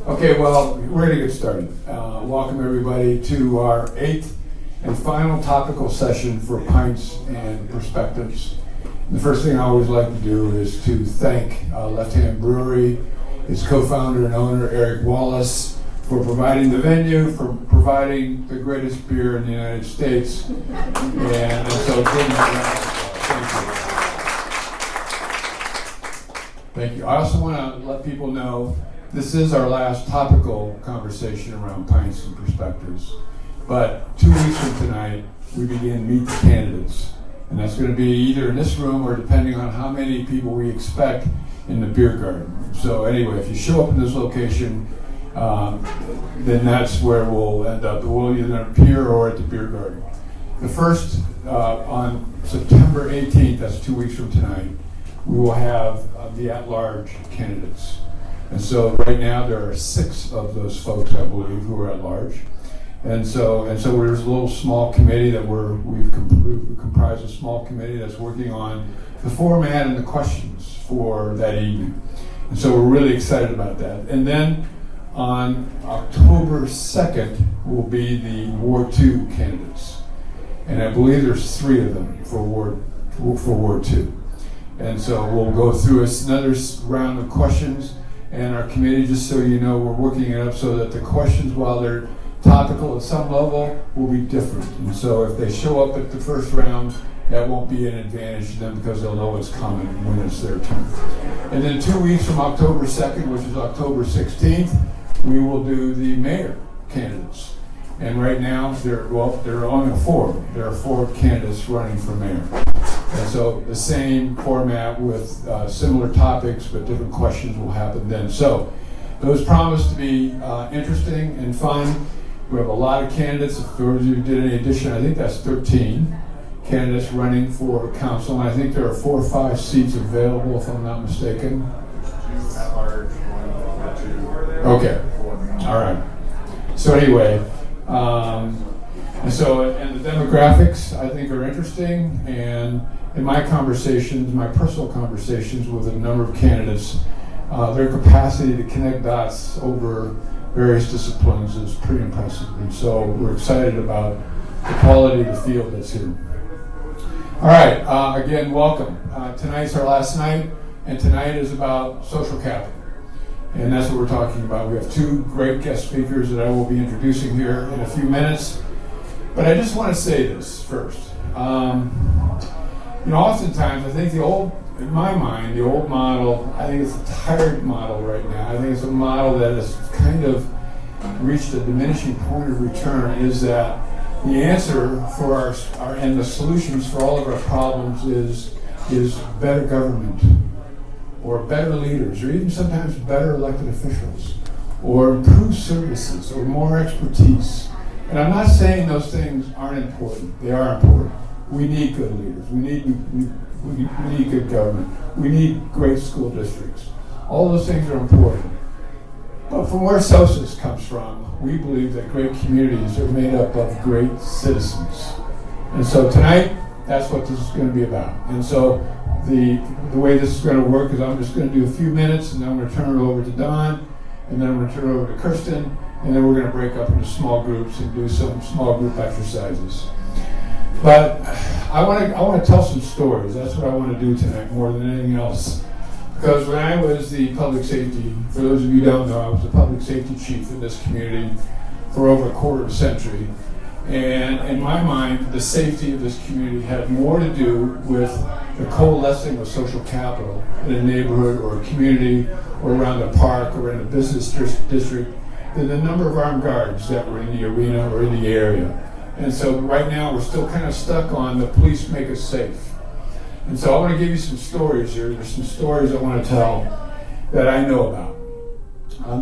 Okay, well, we're going to get started. Welcome everybody to our 8th and final topical session for Pints and Perspectives. The first thing I always like to do is to thank Left Hand Brewery, its co-founder and owner, Eric Wallace, for providing the venue, for providing the greatest beer in the United States. And so, thank you. Thank you. I also want to let people know this is our last topical conversation around Pints and Perspectives. But 2 weeks from tonight, we begin Meet the Candidates. And that's going to be either in this room or depending on how many people we expect in the beer garden. So anyway, if you show up in this location, then that's where we'll end up. We'll either up here or at the beer garden. The first, on September 18th, that's 2 weeks from tonight, we will have the at-large candidates. And so right now there are 6 of those folks, I believe, who are at large. And so there's a little small committee that we've comprised a small committee that's working on the format and the questions for that evening. And so we're really excited about that. And then on October 2nd will be the Ward 2 candidates. And I believe there's 3 of them for Ward 2. And so we'll go through another round of questions. And our committee, just so you know, we're working it up so that the questions, while they're topical at some level, will be different. And so if they show up at the first round, that won't be an advantage to them because they'll know it's coming when it's their turn. And then 2 weeks from October 2nd, which is October 16th, we will do the mayor candidates. And right now, there are only 4. There are 4 candidates running for mayor. And so the same format with similar topics, but different questions will happen then. So those promise to be interesting and fun. We have a lot of candidates. If those of you did any addition, I think that's 13 candidates running for council. And I think there are 4 or 5 seats available, if I'm not mistaken. 2 at large, 1 or 2. Okay. All right. So anyway, and the demographics I think are interesting, and in my personal conversations with a number of candidates, their capacity to connect dots over various disciplines is pretty impressive, and so we're excited about the quality of the field that's here. All right, again, welcome. Tonight's our last night, and tonight is about social capital. And that's what we're talking about. We have 2 great guest speakers that I will be introducing here in a few minutes. But I just want to say this first. Oftentimes I think in my mind, the old model, I think it's a tired model right now. I think it's a model that has kind of reached a diminishing point of return, is that the answer for our and the solutions for all of our problems is better government, or better leaders, or even sometimes better elected officials, or improved services, or more expertise. And I'm not saying those things aren't important. They are important. We need good leaders. We need good government. We need great school districts. All those things are important. But from where SOSIS comes from, we believe that great communities are made up of great citizens. And so tonight, that's what this is going to be about. And so the way this is going to work is I'm just going to do a few minutes, and then I'm going to turn it over to Don, and then I'm going to turn it over to Kirsten, and then we're going to break up into small groups and do some small group exercises. But I want to tell some stories. That's what I want to do tonight more than anything else. Because when I was the public safety, for those of you who don't know, I was the public safety chief in this community for over a quarter of a century. And in my mind, the safety of this community had more to do with the coalescing of social capital in a neighborhood or a community or around a park or in a business district than the number of armed guards that were in the arena or in the area. And so right now we're still kind of stuck on the police make us safe. And so I want to give you some stories here. There's some stories I want to tell that I know about.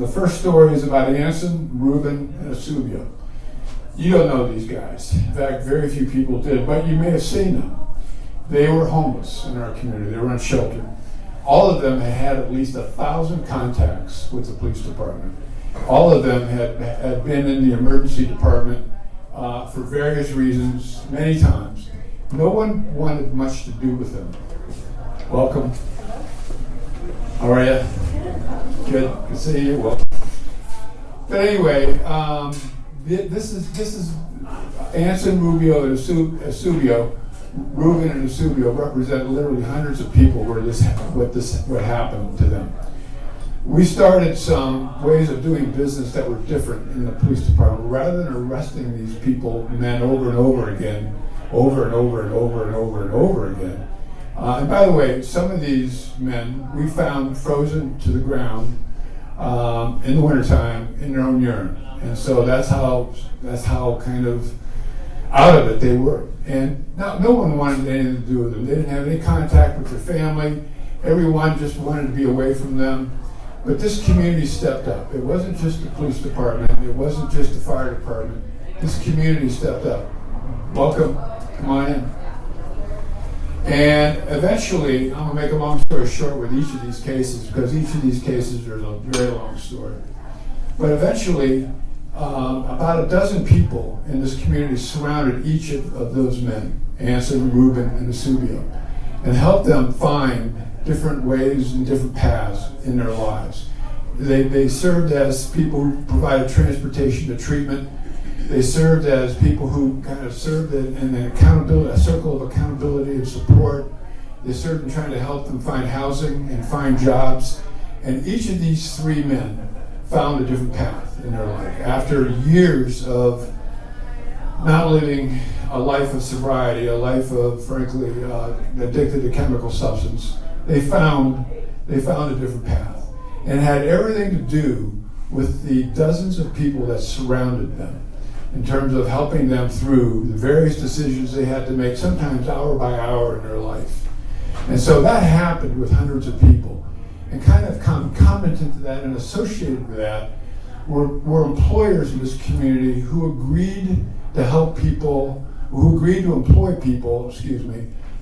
The first story is about Anson, Reuben, and Asubia. You don't know these guys. In fact, very few people did, but you may have seen them. They were homeless in our community. They were unsheltered. All of them had at least 1,000 contacts with the police department. All of them had been in the emergency department for various reasons, many times. No one wanted much to do with them. Welcome. How are you? Good to see you. Welcome. But anyway, this is Anson, Rubio, and Asubio. Ruben and Asubio represent literally hundreds of people where what happened to them. We started some ways of doing business that were different in the police department. Rather than arresting these men over and over again, over and over and over and over and over again. And by the way, some of these men we found frozen to the ground in the wintertime in their own urine. And so that's how kind of out of it they were. And no one wanted anything to do with them. They didn't have any contact with their family. Everyone just wanted to be away from them. But this community stepped up. It wasn't just the police department. It wasn't just the fire department. This community stepped up. Welcome. Come on in. And eventually, I'm going to make a long story short with each of these cases, because each of these cases there's a very long story. But eventually, about a dozen people in this community surrounded each of those men, Anson, Reuben, and Asubio, and helped them find different ways and different paths in their lives. They served as people who provided transportation to treatment. They served as people who kind of served in an accountability, a circle of accountability and support. They served in trying to help them find housing and find jobs. And each of these three men found a different path in their life. After years of not living a life of sobriety, a life of, frankly, addicted to chemical substance, they found a different path. And it had everything to do with the dozens of people that surrounded them in terms of helping them through the various decisions they had to make, sometimes hour by hour in their life. And so that happened with hundreds of people. And kind of concomitant to that and associated with that were employers in this community who agreed to help people, who agreed to employ people,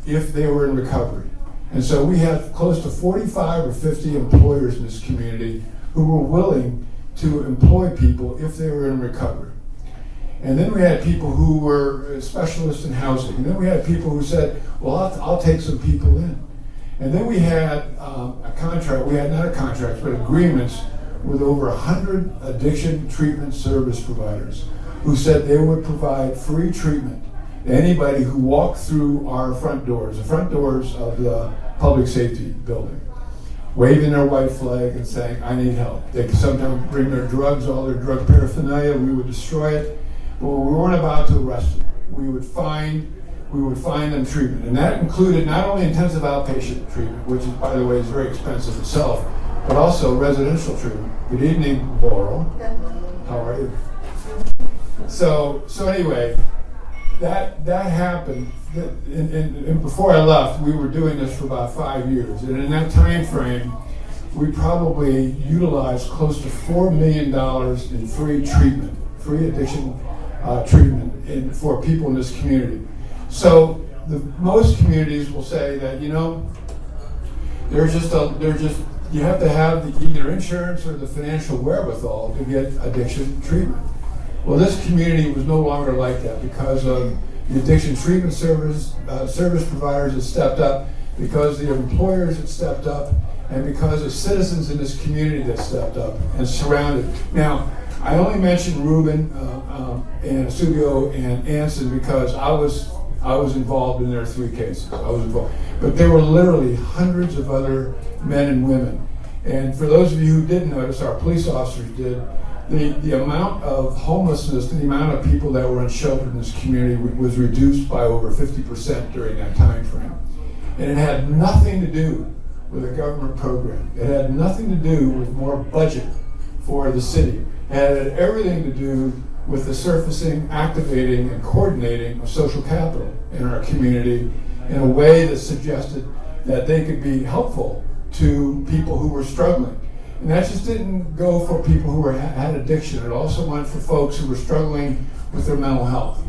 if they were in recovery. And so we have close to 45 or 50 employers in this community who were willing to employ people if they were in recovery. And then we had people who were specialists in housing. And then we had people who said, well, I'll take some people in. And then we had a contract, we had not a contract, but agreements with over 100 addiction treatment service providers who said they would provide free treatment to anybody who walked through our front doors, the front doors of the public safety building, waving their white flag and saying, I need help. They could sometimes bring their drugs, all their drug paraphernalia, we would destroy it. But we weren't about to arrest them. We would find them treatment. And that included not only intensive outpatient treatment, which, by the way, is very expensive itself, but also residential treatment. Good evening, Laurel. How are you? So anyway, that happened. And before I left, we were doing this for about 5 years. And in that time frame, we probably utilized close to $4 million in free treatment, free addiction treatment for people in this community. So most communities will say that, you have to have either insurance or the financial wherewithal to get addiction treatment. Well, this community was no longer like that because of the addiction treatment service providers had stepped up, because the employers had stepped up, and because of citizens in this community that stepped up and surrounded. Now, I only mentioned Reuben and Asubio and Anson because I was involved in their three cases. I was involved. But there were literally hundreds of other men and women. And for those of you who didn't notice, our police officers did, the amount of homelessness, the amount of people that were unsheltered in this community was reduced by over 50% during that time frame. And it had nothing to do with a government program. It had nothing to do with more budget for the city. It had everything to do with the surfacing, activating, and coordinating of social capital in our community in a way that suggested that they could be helpful to people who were struggling. And that just didn't go for people who had addiction. It also went for folks who were struggling with their mental health.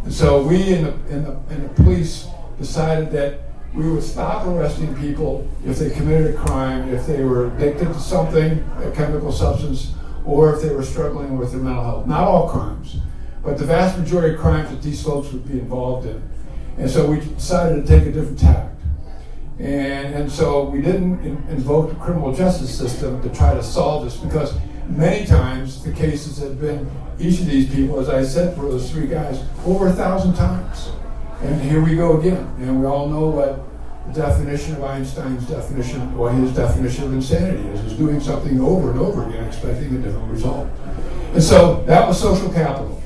And so we in the police decided that we would stop arresting people if they committed a crime, if they were addicted to something, a chemical substance, or if they were struggling with their mental health. Not all crimes, but the vast majority of crimes that these folks would be involved in. And so we decided to take a different tack. And so we didn't invoke the criminal justice system to try to solve this, because Many times the cases have been, each of these people, as I said for those three guys, over 1,000 times. And here we go again. And we all know what the definition of Einstein's definition, or his definition of insanity is doing something over and over again, expecting a different result. And so that was social capital.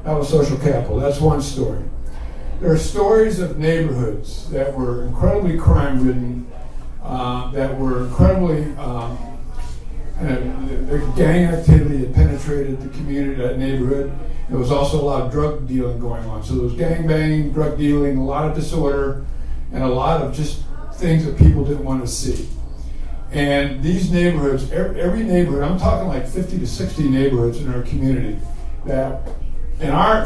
That was social capital. That's one story. There are stories of neighborhoods that were incredibly crime-ridden, that were incredibly, the gang activity had penetrated the community, that neighborhood. There was also a lot of drug dealing going on. So there was gang banging, drug dealing, a lot of disorder, and a lot of just things that people didn't want to see. And these neighborhoods, every neighborhood, I'm talking like 50 to 60 neighborhoods in our community that,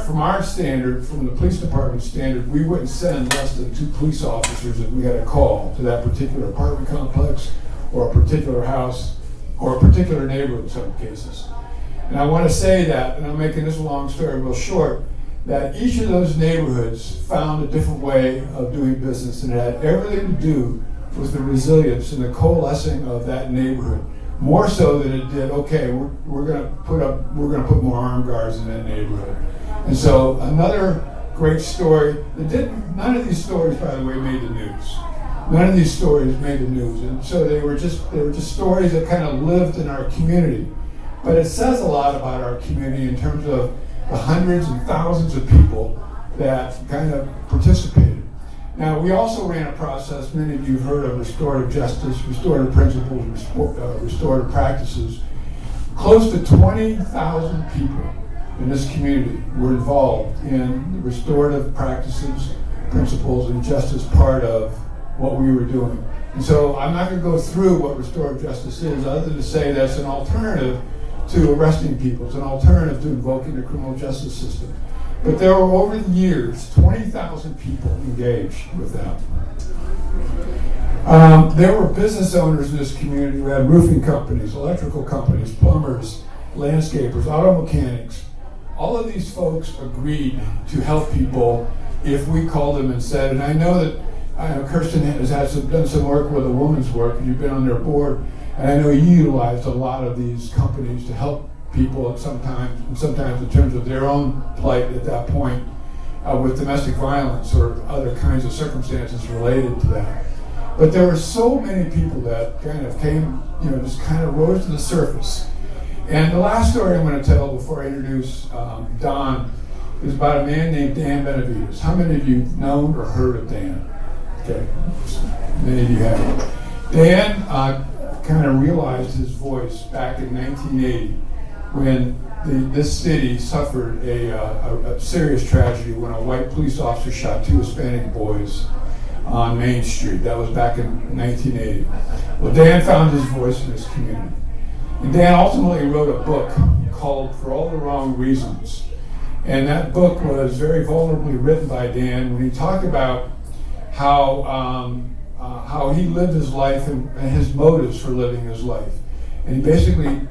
from our standard, from the police department standard, we wouldn't send less than 2 police officers if we had a call to that particular apartment complex or a particular house or a particular neighborhood in some cases. And I want to say that, and I'm making this long story real short, that each of those neighborhoods found a different way of doing business, and it had everything to do with the resilience and the coalescing of that neighborhood. More so than it did, okay, we're going to put more armed guards in that neighborhood. And so another great story none of these stories, by the way, made the news. None of these stories made the news, and so they were just stories that kind of lived in our community. But it says a lot about our community in terms of the hundreds and thousands of people that kind of participated. Now, we also ran a process, many of you have heard of restorative justice, restorative principles, restorative practices. Close to 20,000 people in this community were involved in the restorative practices, principles, and justice part of what we were doing. And so I'm not going to go through what restorative justice is, other than to say that's an alternative to arresting people. It's an alternative to invoking the criminal justice system. But there were, over the years, 20,000 people engaged with that. There were business owners in this community who had roofing companies, electrical companies, plumbers, landscapers, auto mechanics. All of these folks agreed to help people if we called them and said, and I know that Kirsten has done some work with a woman's work, and you've been on their board, and I know you utilized a lot of these companies to help people sometimes in terms of their own plight at that point with domestic violence or other kinds of circumstances related to that. But there were so many people that kind of came, just kind of rose to the surface. And the last story I'm going to tell before I introduce Don is about a man named Dan Benavides. How many of you have known or heard of Dan? Okay, many of you have. Dan kind of realized his voice back in 1980 when this city suffered a serious tragedy when a white police officer shot 2 Hispanic boys on Main Street. That was back in 1980. Well, Dan found his voice in his community. And Dan ultimately wrote a book called For All the Wrong Reasons. And that book was very vulnerably written by Dan when he talked about how he lived his life and his motives for living his life. And he basically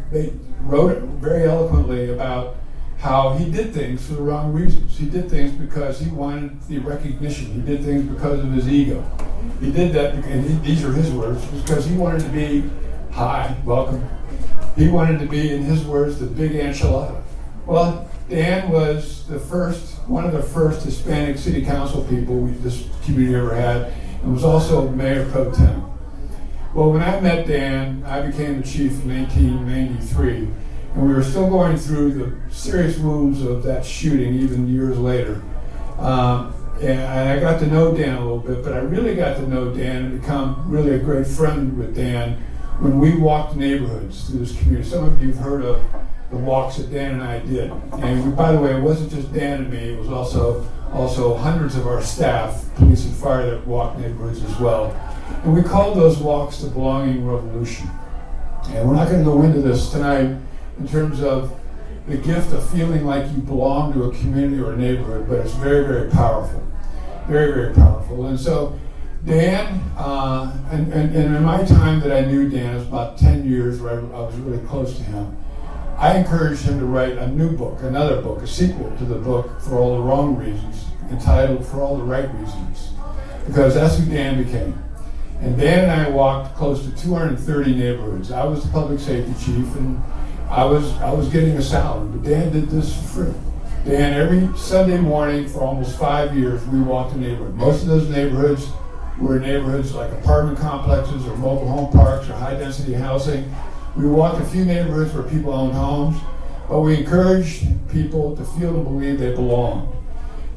wrote it very eloquently about how he did things for the wrong reasons. He did things because he wanted the recognition. He did things because of his ego. He did that, and these are his words, because he wanted to be, hi, welcome. He wanted to be, in his words, the big enchilada. Well, Dan was one of the first Hispanic city council people this community ever had, and was also mayor pro tem. Well, when I met Dan, I became the chief in 1993, and we were still going through the serious wounds of that shooting even years later. And I got to know Dan a little bit, but I really got to know Dan and become really a great friend with Dan when we walked neighborhoods through this community. Some of you have heard of the walks that Dan and I did. And by the way, it wasn't just Dan and me, it was also hundreds of our staff, police and fire, that walked neighborhoods as well. And we called those walks the Belonging Revolution. And we're not going to go into this tonight in terms of the gift of feeling like you belong to a community or a neighborhood, but it's very, very powerful. Very, very powerful. And so Dan, and in my time that I knew Dan, it was about 10 years where I was really close to him, I encouraged him to write a new book, another book, a sequel to the book For All the Wrong Reasons, entitled For All the Right Reasons, because that's who Dan became. And Dan and I walked close to 230 neighborhoods. I was the public safety chief, and I was getting a salary, but Dan did this for free. Dan, every Sunday morning for almost 5 years, we walked the neighborhood. Most of those neighborhoods were neighborhoods like apartment complexes or mobile home parks or high-density housing. We walked a few neighborhoods where people owned homes, but we encouraged people to feel and believe they belong.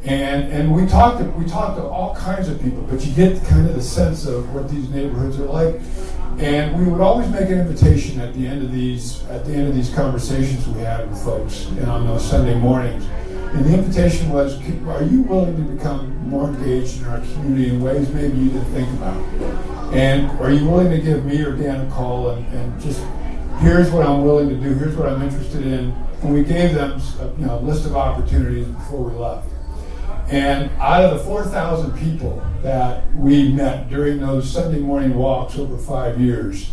And we talked to all kinds of people, but you get kind of the sense of what these neighborhoods are like. And we would always make an invitation at the end of these conversations we had with folks on those Sunday mornings. And the invitation was, are you willing to become more engaged in our community in ways maybe you didn't think about? And are you willing to give me or Dan a call and just, here's what I'm willing to do, here's what I'm interested in. And we gave them a list of opportunities before we left. And out of the 4,000 people that we met during those Sunday morning walks over 5 years,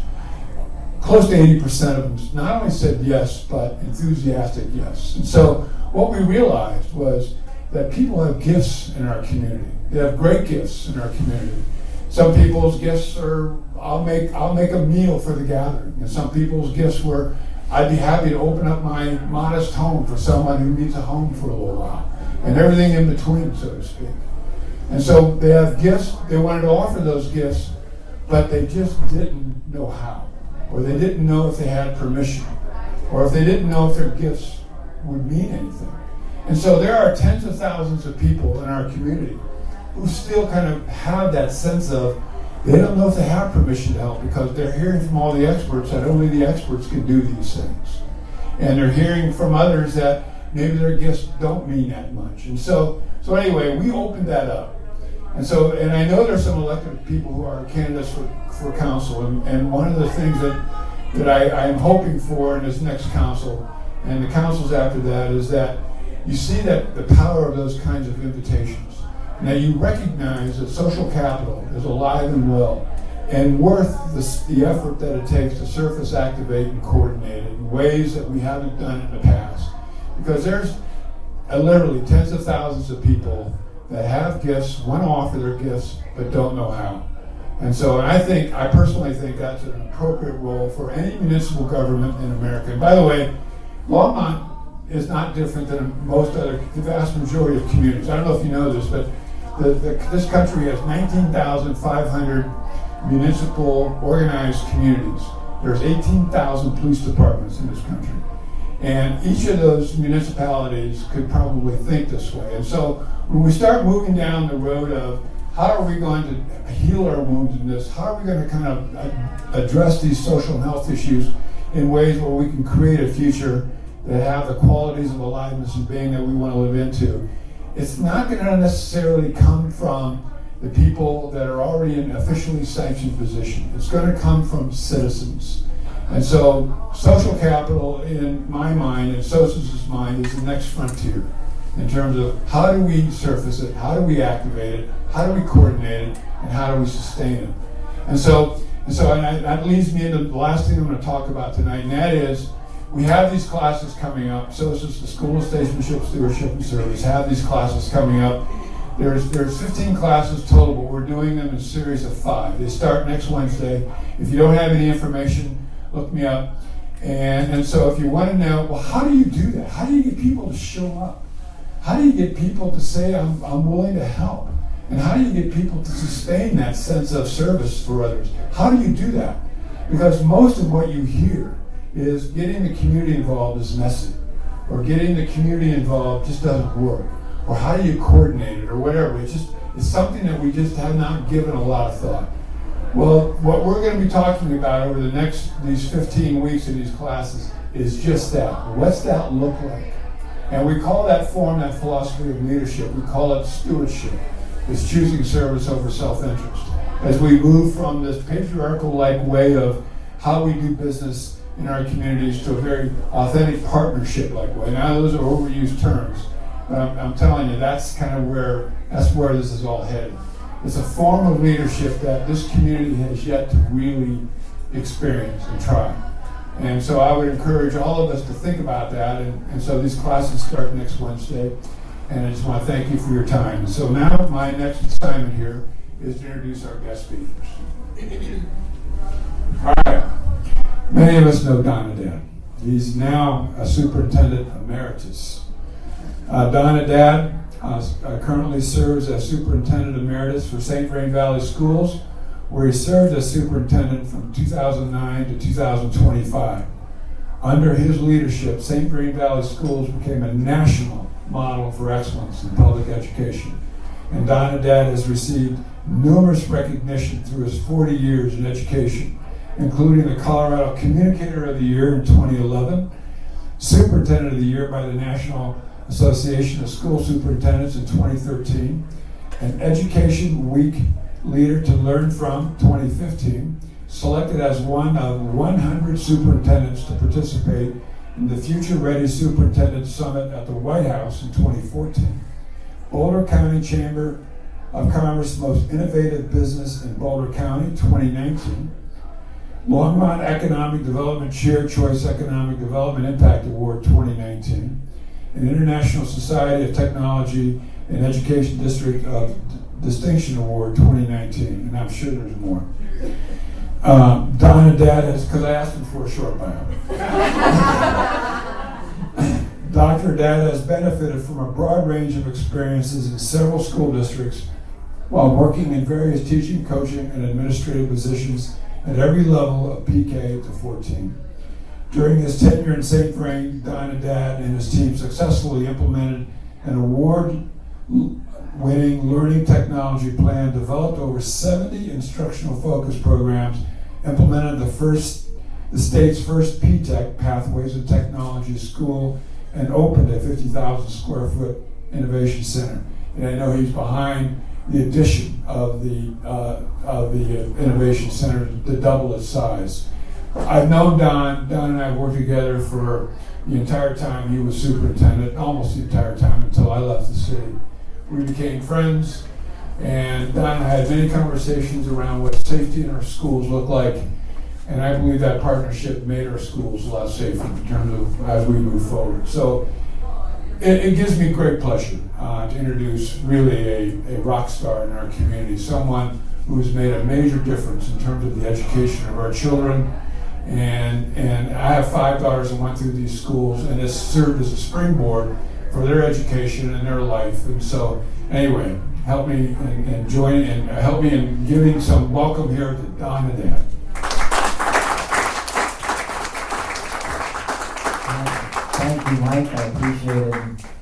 close to 80% of them not only said yes, but enthusiastic yes. And so what we realized was that people have gifts in our community. They have great gifts in our community. Some people's gifts are, I'll make a meal for the gathering. And some people's gifts were, I'd be happy to open up my modest home for someone who needs a home for a little while. And everything in between, so to speak. And so they have gifts, they wanted to offer those gifts, but they just didn't know how. Or they didn't know if they had permission. Or if they didn't know if their gifts would mean anything. And so there are tens of thousands of people in our community who still kind of have that sense of they don't know if they have permission to help because they're hearing from all the experts that only the experts can do these things. And they're hearing from others that maybe their gifts don't mean that much. And so anyway, we opened that up. And I know there's some elected people who are candidates for council, and one of the things that I am hoping for in this next council, and the councils after that, is that you see that the power of those kinds of invitations. Now you recognize that social capital is alive and well, and worth the effort that it takes to surface, activate, and coordinate it in ways that we haven't done in the past. Because there's literally tens of thousands of people that have gifts, want to offer their gifts, but don't know how. And so I personally think that's an appropriate role for any municipal government in America. And by the way, Longmont is not different than the vast majority of communities. I don't know if you know this, but this country has 19,500 municipal organized communities. There's 18,000 police departments in this country. And each of those municipalities could probably think this way. And so when we start moving down the road of how are we going to heal our wounds in this, how are we going to kind of address these social and health issues in ways where we can create a future that have the qualities of aliveness and being that we want to live into, it's not going to necessarily come from the people that are already in officially sanctioned position. It's going to come from citizens. And so social capital, in my mind, and Sosa's mind, is the next frontier in terms of how do we surface it, how do we activate it, how do we coordinate it, and how do we sustain it. And that leads me into the last thing I'm going to talk about tonight, and that is we have these classes coming up. Sosa's, the School of Statesmanship, Stewardship, and Service, have these classes coming up. There's 15 classes total, but we're doing them in a series of 5. They start next Wednesday. If you don't have any information, look me up. And so if you want to know, well, how do you do that? How do you get people to show up? How do you get people to say, I'm willing to help? And how do you get people to sustain that sense of service for others? How do you do that? Because most of what you hear is getting the community involved is messy, or getting the community involved just doesn't work, or how do you coordinate it, or whatever. It's something that we just have not given a lot of thought. Well, what we're going to be talking about over these 15 weeks in these classes is just that. What's that look like? And we call that form, that philosophy of leadership, we call it stewardship. It's choosing service over self-interest. As we move from this patriarchal-like way of how we do business in our communities to a very authentic partnership-like way. Now, those are overused terms, but I'm telling you, that's kind of where this is all headed. It's a form of leadership that this community has yet to really experience and try. And so I would encourage all of us to think about that. And so these classes start next Wednesday. And I just want to thank you for your time. So now my next assignment here is to introduce our guest speakers. All right. Many of us know Donna Dan. He's now a superintendent emeritus. Don Haddad currently serves as superintendent emeritus for St. Vrain Valley Schools, where he served as superintendent from 2009 to 2025. Under his leadership, St. Vrain Valley Schools became a national model for excellence in public education. And Don Haddad has received numerous recognition through his 40 years in education, including the Colorado Communicator of the Year in 2011, Superintendent of the Year by the National Association of School Superintendents in 2013, an Education Week Leader to Learn From 2015, selected as one of 100 superintendents to participate in the Future Ready Superintendent Summit at the White House in 2014. Boulder County Chamber of Commerce Most Innovative Business in Boulder County 2019. Longmont Economic Development Chair Choice Economic Development Impact Award 2019. An International Society of Technology and Education District of Distinction Award 2019, and I'm sure there's more. Don Haddad has, because I asked him for a short bio. Dr. Haddad has benefited from a broad range of experiences in several school districts while working in various teaching, coaching, and administrative positions at every level of PK to 14. During his tenure in St. Vrain, Don Haddad and his team successfully implemented an award-winning learning technology plan, developed over 70 instructional focus programs, implemented the state's first P-TECH, Pathways of Technology School, and opened a 50,000 square foot innovation center. And I know he's behind the addition of the innovation center to double its size. I've known Don. Don and I have worked together for the entire time he was superintendent, almost the entire time until I left the city. We became friends, and Don and I had many conversations around what safety in our schools look like, and I believe that partnership made our schools a lot safer in terms of as we move forward. So it gives me great pleasure to introduce really a rock star in our community, someone who has made a major difference in terms of the education of our children. And I have 5 daughters that went through these schools, and this served as a springboard for their education and their life. And so, anyway, help me in joining and help me in giving some welcome here to Don Haddad. Thank you, Mike. I appreciated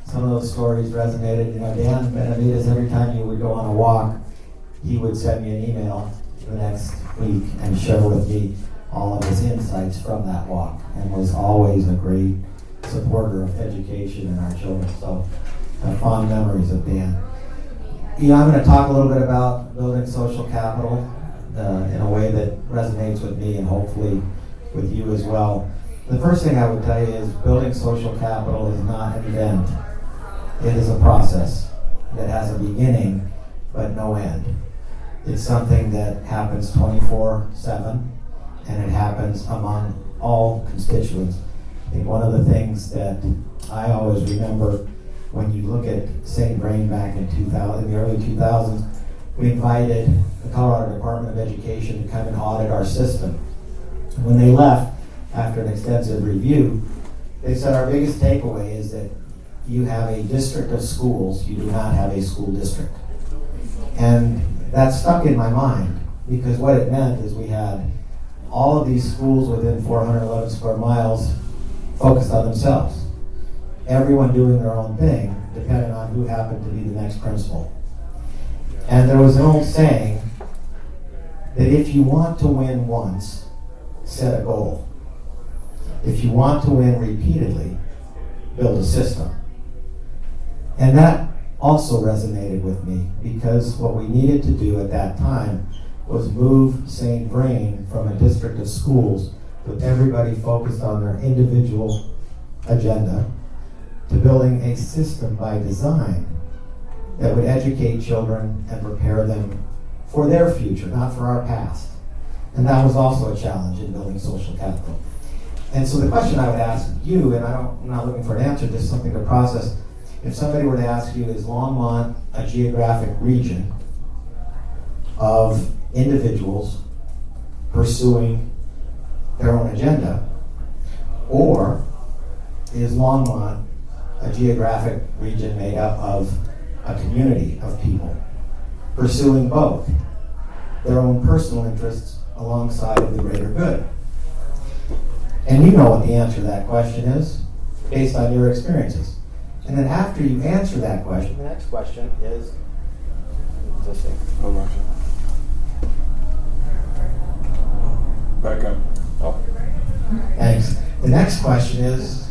some of those stories resonated. You know, Dan Benavides, every time you would go on a walk, he would send me an email the next week and share with me all of his insights from that walk, and was always a great supporter of education and our children. So fond memories of Dan. You know, I'm going to talk a little bit about building social capital in a way that resonates with me and hopefully with you as well. The first thing I would tell you is building social capital is not an event. It is a process that has a beginning but no end. It's something that happens 24/7, and it happens among all constituents. I think one of the things that I always remember when you look at St. Vrain back in the early 2000s, we invited the Colorado Department of Education to come and audit our system. When they left, after an extensive review, they said our biggest takeaway is that you have a district of schools, you do not have a school district. And that stuck in my mind, because what it meant is we had all of these schools within 411 square miles focused on themselves. Everyone doing their own thing, depending on who happened to be the next principal. And there was an old saying that if you want to win once, set a goal. If you want to win repeatedly, build a system. And that also resonated with me, because what we needed to do at that time was move St. Vrain from a district of schools with everybody focused on their individual agenda to building a system by design that would educate children and prepare them for their future, not for our past. And that was also a challenge in building social capital. And so the question I would ask you, and I'm not looking for an answer, just something to process. If somebody were to ask you, is Longmont a geographic region of individuals pursuing their own agenda? Or is Longmont a geographic region made up of a community of people pursuing both their own personal interests alongside of the greater good? And you know what the answer to that question is based on your experiences. And then after you answer that question, the next question is this thing. Oh, Marcia. Back up. Oh. Thanks. The next question is,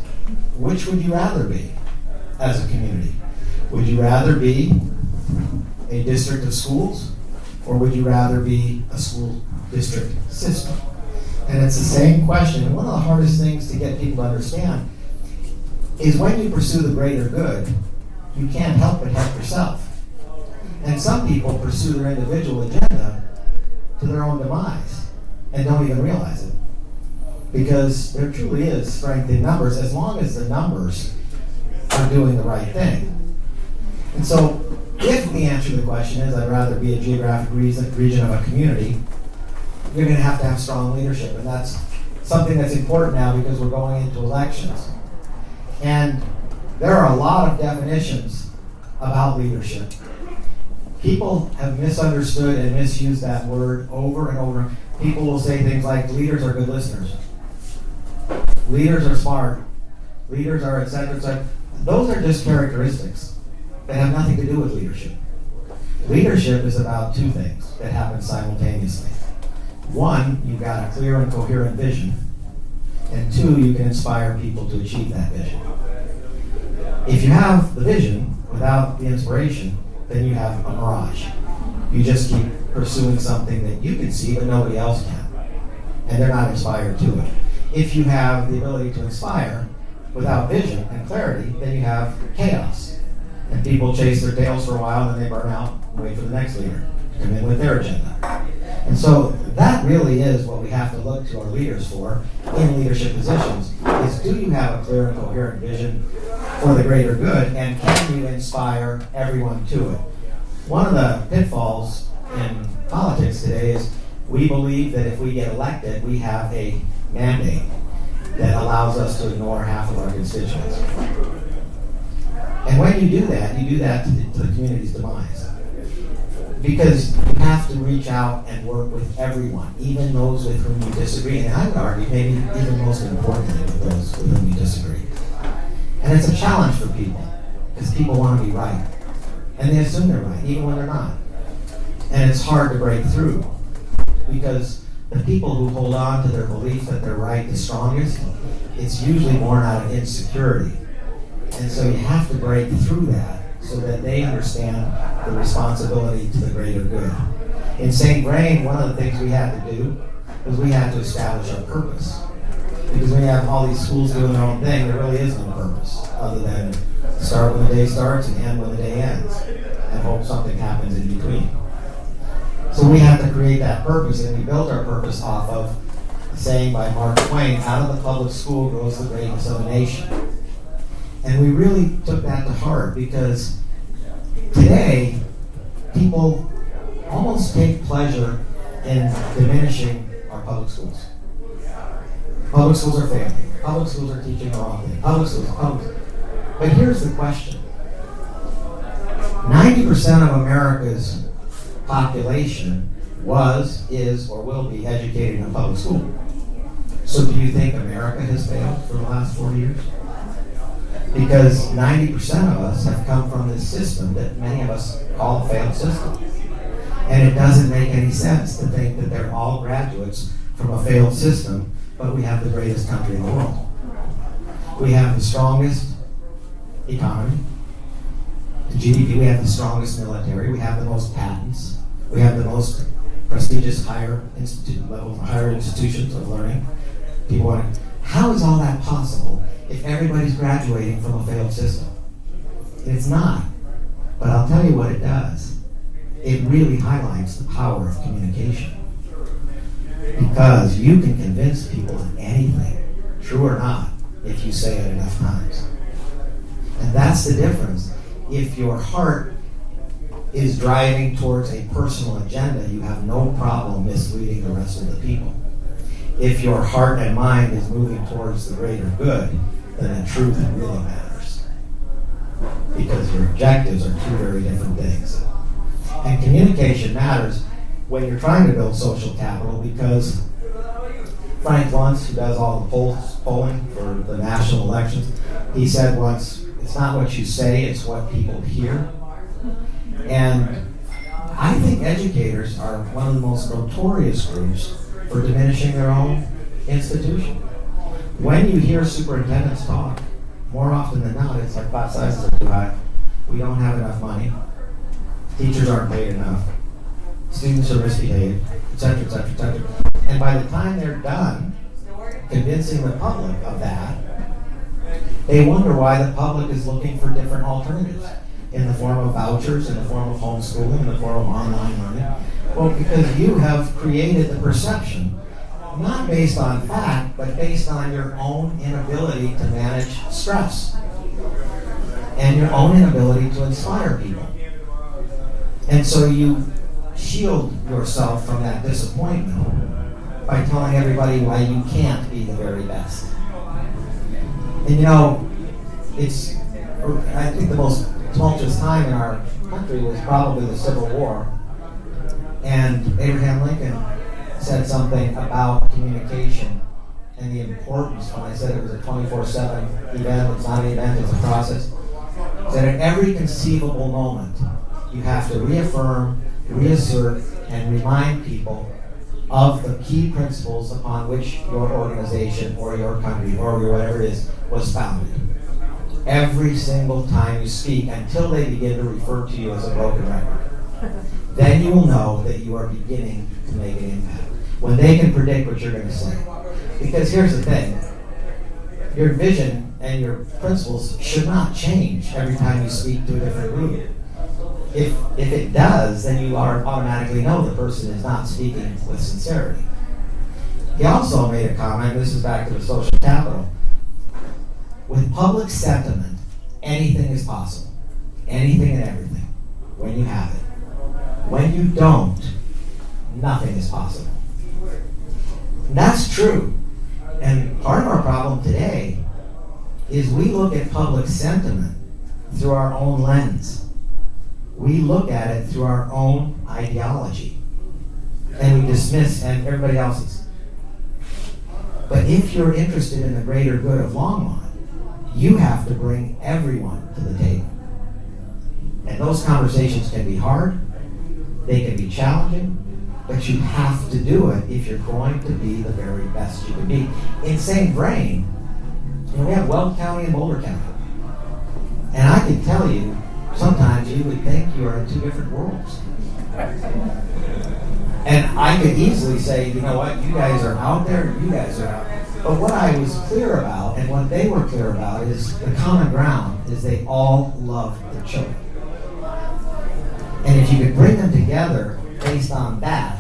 which would you rather be as a community? Would you rather be a district of schools, or would you rather be a school district system? And it's the same question. And one of the hardest things to get people to understand is when you pursue the greater good, you can't help but help yourself. And some people pursue their individual agenda to their own demise and don't even realize it. Because there truly is strength in numbers as long as the numbers are doing the right thing. And so if the answer to the question is I'd rather be a geographic region of a community, you're going to have strong leadership. And that's something that's important now because we're going into elections. And there are a lot of definitions about leadership. People have misunderstood and misused that word over and over. People will say things like, leaders are good listeners. Leaders are smart. Leaders are et cetera, et cetera. Those are just characteristics that have nothing to do with leadership. Leadership is about two things that happen simultaneously. One, you've got a clear and coherent vision. And two, you can inspire people to achieve that vision. If you have the vision without the inspiration, then you have a mirage. You just keep pursuing something that you can see but nobody else can. And they're not inspired to it. If you have the ability to inspire without vision and clarity, then you have chaos. And people chase their tails for a while, and then they burn out and wait for the next leader to come in with their agenda. And so that really is what we have to look to our leaders for in leadership positions, is do you have a clear and coherent vision for the greater good, and can you inspire everyone to it? One of the pitfalls in politics today is we believe that if we get elected, we have a mandate that allows us to ignore half of our constituents. And when you do that to the community's demise. Because you have to reach out and work with everyone, even those with whom you disagree. And I would argue, maybe even most importantly, with those with whom you disagree. And it's a challenge for people, because people want to be right. And they assume they're right, even when they're not. And it's hard to break through, because the people who hold on to their belief that they're right the strongest, it's usually born out of insecurity. And so you have to break through that so that they understand the responsibility to the greater good. In St. Vrain, one of the things we had to do was we had to establish a purpose. Because when you have all these schools doing their own thing, there really is no purpose other than start when the day starts and end when the day ends, and hope something happens in between. So we had to create that purpose, and we built our purpose off of a saying by Mark Twain, out of the public school grows the greatness of a nation. And we really took that to heart, because today, people almost take pleasure in diminishing our public schools. Public schools are failing. Public schools are teaching the wrong thing. Public schools. But here's the question. 90% of America's population was, is, or will be educated in a public school. So do you think America has failed for the last 40 years? Because 90% of us have come from this system that many of us call a failed system. And it doesn't make any sense to think that they're all graduates from a failed system, but we have the greatest country in the world. We have the strongest economy, the GDP, we have the strongest military, we have the most patents, we have the most prestigious higher institutions of learning. People want how is all that possible if everybody's graduating from a failed system? It's not. But I'll tell you what it does. It really highlights the power of communication. Because you can convince people of anything, true or not, if you say it enough times. And that's the difference. If your heart is driving towards a personal agenda, you have no problem misleading the rest of the people. if your heart and mind is moving towards the greater good, then the truth really matters. Because your objectives are two very different things. And communication matters when you're trying to build social capital, because Frank Luntz, who does all the polling for the national elections, he said once, it's not what you say, it's what people hear. And I think educators are one of the most notorious groups for diminishing their own institution. When you hear superintendents talk, more often than not, it's like class sizes are too high, we don't have enough money, teachers aren't paid enough, students are misbehaved, etc., etc., etc. And by the time they're done convincing the public of that, they wonder why the public is looking for different alternatives in the form of vouchers, in the form of homeschooling, in the form of online learning. Well, because you have created the perception, not based on fact, but based on your own inability to manage stress and your own inability to inspire people. And so you shield yourself from that disappointment by telling everybody why you can't be the very best. And you know, I think the most tumultuous time in our country was probably the Civil War. And Abraham Lincoln said something about communication and the importance, when I said it was a 24/7 event, it's not an event, it's a process. He said at every conceivable moment, you have to reaffirm, reassert, and remind people of the key principles upon which your organization or your country or whatever it is was founded. Every single time you speak, until they begin to refer to you as a broken record. Then you will know that you are beginning to make an impact. When they can predict what you're going to say. Because here's the thing. Your vision and your principles should not change every time you speak to a different group. If it does, then you automatically know the person is not speaking with sincerity. He also made a comment, this is back to the social capital. With public sentiment, anything is possible. Anything and everything. When you have it. When you don't, nothing is possible. And that's true. And part of our problem today is we look at public sentiment through our own lens. We look at it through our own ideology. And we dismiss everybody else's. But if you're interested in the greater good of Longmont, you have to bring everyone to the table. And those conversations can be hard, they can be challenging, but you have to do it if you're going to be the very best you can be. In same brain, we have Weld County and Boulder County. And I can tell you, sometimes you would think you are in two different worlds. And I could easily say, you know what, you guys are out there, you guys are out. But what I was clear about, and what they were clear about, is the common ground is they all love their children. And if you could bring them together based on that,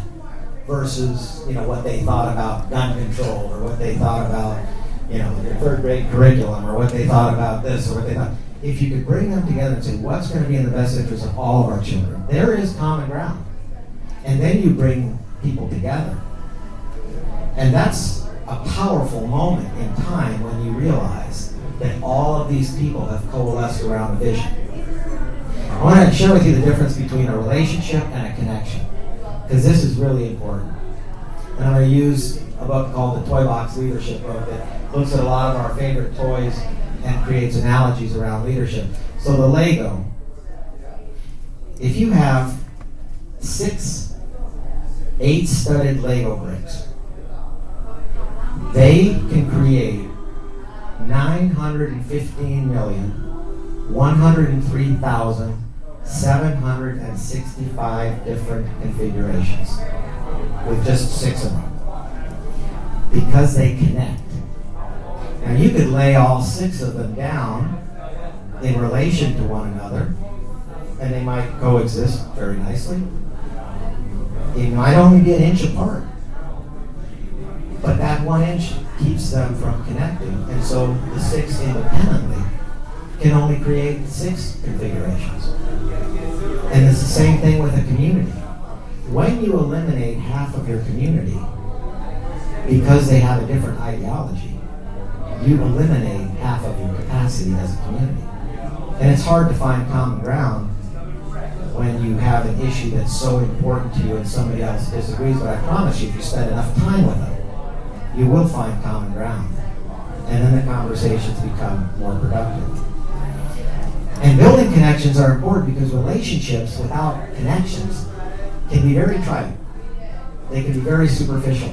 versus what they thought about gun control, or what they thought about their third grade curriculum, or what they thought about this, or what they thought. If you could bring them together and say, what's going to be in the best interest of all of our children? There is common ground. And then you bring people together. And that's a powerful moment in time when you realize that all of these people have coalesced around a vision. I want to share with you the difference between a relationship and a connection, because this is really important. And I'm going to use a book called the Toy Box Leadership Book that looks at a lot of our favorite toys and creates analogies around leadership. So the Lego, if you have 6 8-studded Lego bricks, they can create 915,103,765 different configurations with just 6 of them, because they connect. Now you could lay all 6 of them down in relation to one another, and they might coexist very nicely. They might only be an inch apart, but that 1 inch keeps them from connecting, and so the 6 independently can only create 6 configurations. And it's the same thing with a community. When you eliminate half of your community, because they have a different ideology, you eliminate half of your capacity as a community. And it's hard to find common ground when you have an issue that's so important to you and somebody else disagrees, but I promise you, if you spend enough time with them, you will find common ground. And then the conversations become more productive. And building connections are important because relationships without connections can be very trite. They can be very superficial.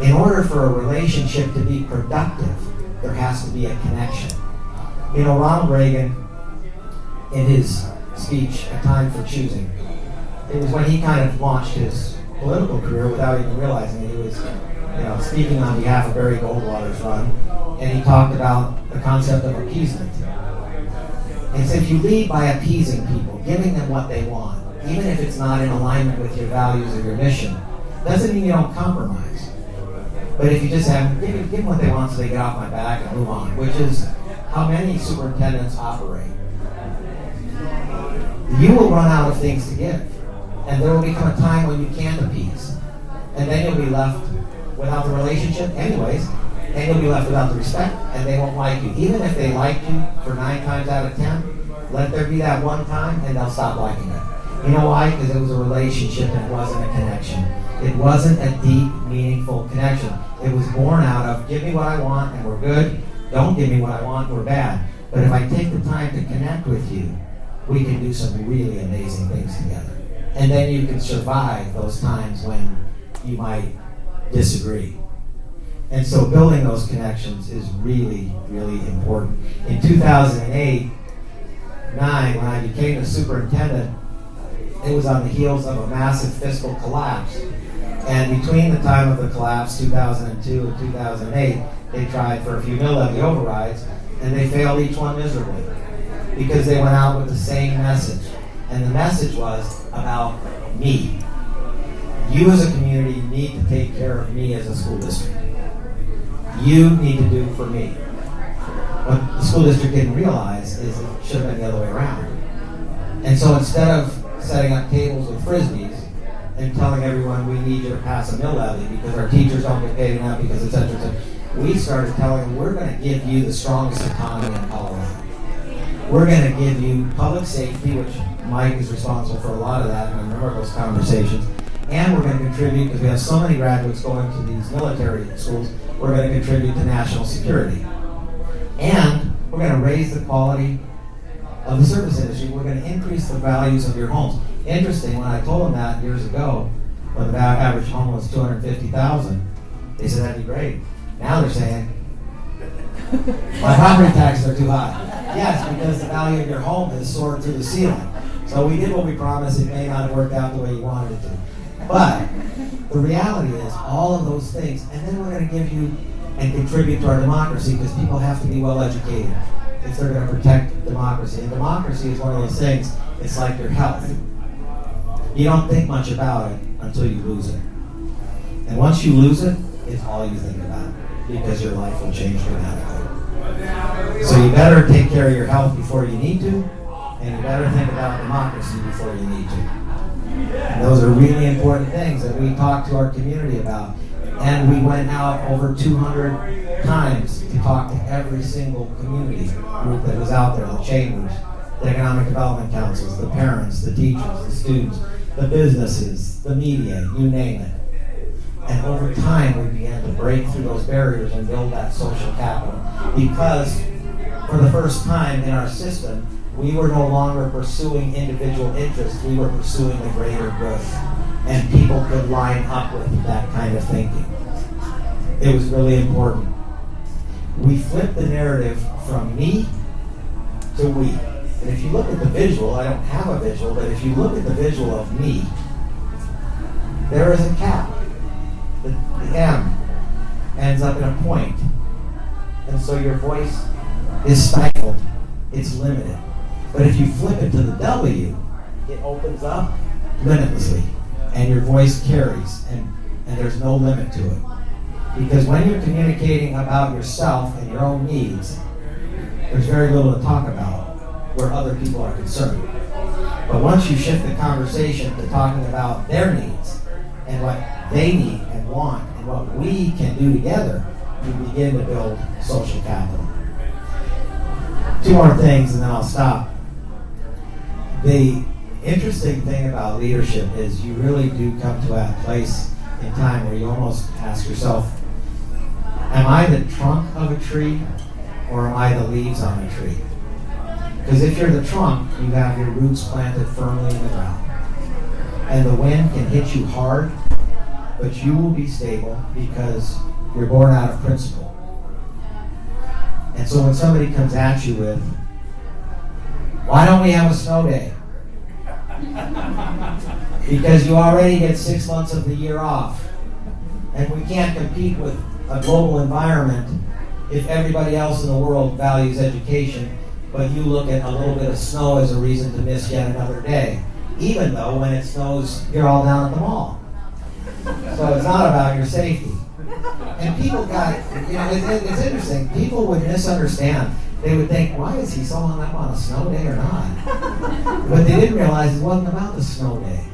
In order for a relationship to be productive, there has to be a connection. You know, Ronald Reagan, in his speech, A Time for Choosing, it was when he kind of launched his political career without even realizing it. He was, speaking on behalf of Barry Goldwater's run, and he talked about the concept of appeasement. And so if you lead by appeasing people, giving them what they want, even if it's not in alignment with your values or your mission, doesn't mean you don't compromise. But if you just give them what they want so they get off my back and move on, which is how many superintendents operate. You will run out of things to give. And there will become a time when you can't appease. And then you'll be left without the relationship anyways, and you'll be left without the respect, and they won't like you. Even if they liked you for 9 times out of 10, let there be that one time, and they'll stop liking it. You know why? Because it was a relationship and it wasn't a connection. It wasn't a deep, meaningful connection. It was born out of, give me what I want and we're good, don't give me what I want, we're bad. But if I take the time to connect with you, we can do some really amazing things together. And then you can survive those times when you might disagree. And so building those connections is really, really important. In 2008-9, when I became the superintendent, it was on the heels of a massive fiscal collapse. And between the time of the collapse, 2002 and 2008, they tried for a few mill levy overrides, and they failed each one miserably because they went out with the same message. And the message was about me. You as a community need to take care of me as a school district. You need to do for me. What the school district didn't realize is it should have been the other way around. And so instead of setting up tables with frisbees and telling everyone we need you to pass a mill levy because our teachers don't get paid enough because et cetera, et cetera, we started telling them we're going to give you the strongest economy in Colorado. We're going to give you public safety, which Mike is responsible for a lot of that, and I remember those conversations. And we're going to contribute, because we have so many graduates going to these military schools, we're going to contribute to national security. And we're going to raise the quality of the service industry. We're going to increase the values of your homes. Interesting, when I told them that years ago, when the average home was $250,000, they said that'd be great. Now they're saying, my property taxes are too high. Yes, because the value of your home has soared through the ceiling. So we did what we promised. It may not have worked out the way you wanted it to. But the reality is all of those things, and then we're going to give you and contribute to our democracy, because people have to be well educated if they're going to protect democracy. And democracy is one of those things, it's like your health. You don't think much about it until you lose it. And once you lose it, it's all you think about, because your life will change dramatically. So you better take care of your health before you need to, and you better think about democracy before you need to. And those are really important things that we talk to our community about. And we went out over 200 times to talk to every single community group that was out there, the chambers, the economic development councils, the parents, the teachers, the students, the businesses, the media, you name it. And over time, we began to break through those barriers and build that social capital. Because for the first time in our system, we were no longer pursuing individual interests. We were pursuing the greater good. And people could line up with that kind of thinking. It was really important. We flipped the narrative from me to we. And if you look at the visual, I don't have a visual, but if you look at the visual of me, there is a cap. The M ends up in a point. And so your voice is stifled. It's limited. But if you flip it to the W, it opens up limitlessly. And your voice carries, and there's no limit to it. Because when you're communicating about yourself and your own needs, there's very little to talk about where other people are concerned. But once you shift the conversation to talking about their needs and what they need and want and what we can do together, we begin to build social capital. Two more things and then I'll stop. The interesting thing about leadership is you really do come to a place in time where you almost ask yourself, am I the trunk of a tree or am I the leaves on a tree? Because if you're the trunk, you have your roots planted firmly in the ground. And the wind can hit you hard, but you will be stable because you're born out of principle. And so when somebody comes at you with, why don't we have a snow day? Because you already get 6 months of the year off. And we can't compete with a global environment if everybody else in the world values education, but you look at a little bit of snow as a reason to miss yet another day. Even though when it snows, you're all down at the mall. So it's not about your safety. And people got, it's interesting. People would misunderstand. They would think, why is he so hung up on a snow day or not? But they didn't realize it wasn't about the snow day.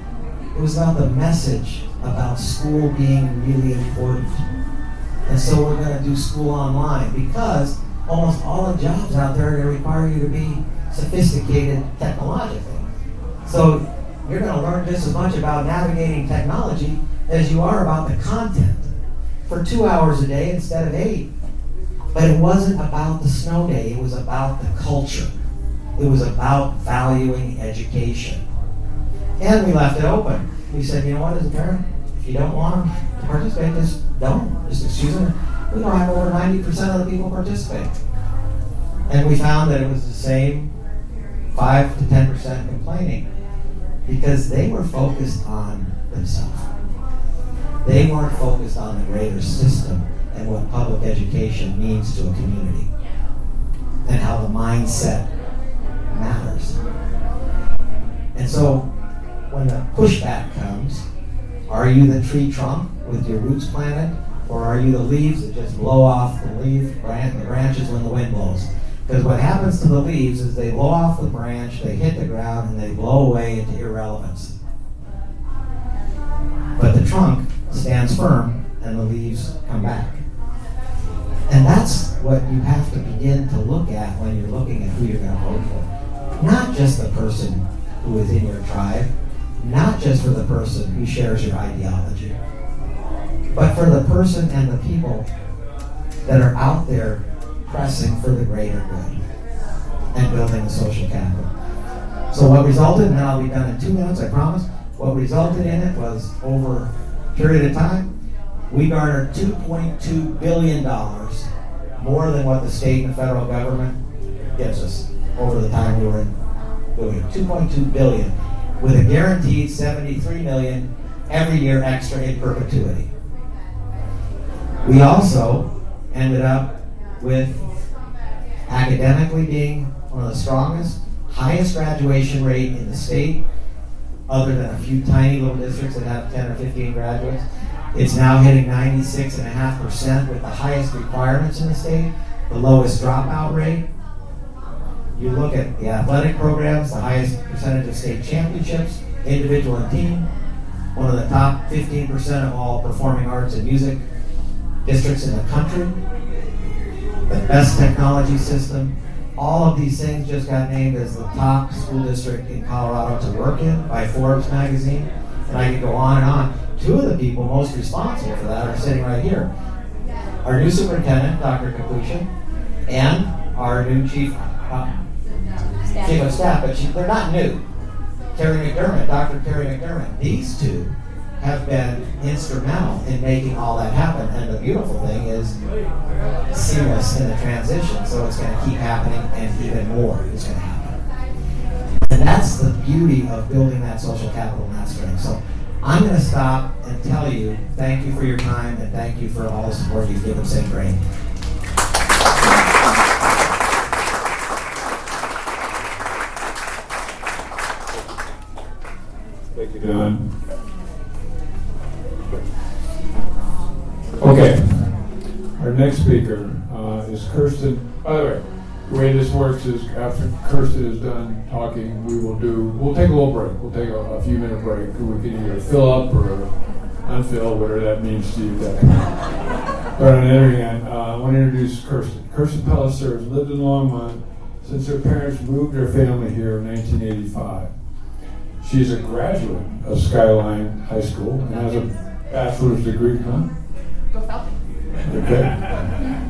It was about the message about school being really important. And so we're going to do school online because almost all the jobs out there, they require you to be sophisticated technologically. So you're going to learn just as much about navigating technology as you are about the content for 2 hours a day instead of 8. But it wasn't about the snow day. It was about the culture. It was about valuing education. And we left it open. We said, you know what, as a parent, if you don't want them to participate, just don't. Just excuse them. We don't have over 90% of the people participate. And we found that it was the same 5 to 10% complaining because they were focused on themselves. They weren't focused on the greater system and what public education means to a community and how the mindset matters. And so when the pushback comes, are you the tree trunk with your roots planted, or are you the leaves that just blow off the branches when the wind blows? Because what happens to the leaves is they blow off the branch, they hit the ground, and they blow away into irrelevance. But the trunk stands firm, and the leaves come back. And that's what you have to begin to look at when you're looking at who you're going to vote for. Not just the person who is in your tribe, not just for the person who shares your ideology, but for the person and the people that are out there pressing for the greater good and building the social capital. So what resulted, and I'll be done in 2 minutes, I promise, what resulted in it was over a period of time, we garnered $2.2 billion more than what the state and federal government gives us over the time we were doing it. $2.2 billion with a guaranteed $73 million every year extra in perpetuity. We also ended up with academically being one of the strongest, highest graduation rate in the state, other than a few tiny little districts that have 10 or 15 graduates. It's now hitting 96.5% with the highest requirements in the state, the lowest dropout rate. You look at the athletic programs, the highest percentage of state championships, individual and team, one of the top 15% of all performing arts and music districts in the country, the best technology system. All of these things just got named as the top school district in Colorado to work in by Forbes magazine, and I could go on and on. Two of the people most responsible for that are sitting right here. Our new superintendent, Dr. Kapushin, and our new chief of staff, but they're not new. Dr. Carrie McDermott. These two have been instrumental in making all that happen, and the beautiful thing is seamless in the transition, so it's going to keep happening, and even more is going to happen. And that's the beauty of building that social capital mastering. So I'm going to stop and tell you thank you for your time, and thank you for all the support you've given St. Grain. Thank you, Don. Okay, our next speaker is Kirsten. By the way, the way this works is after Kirsten is done talking, we'll take a little break. We'll take a few minute break. We can either fill up or unfilled, whatever that means to you. But on the other hand, I want to introduce Kirsten. Kirsten Pelliser has lived in Longmont since her parents moved their family here in 1985. She's a graduate of Skyline High School and has a bachelor's degree. Huh? Go Falcons. Okay.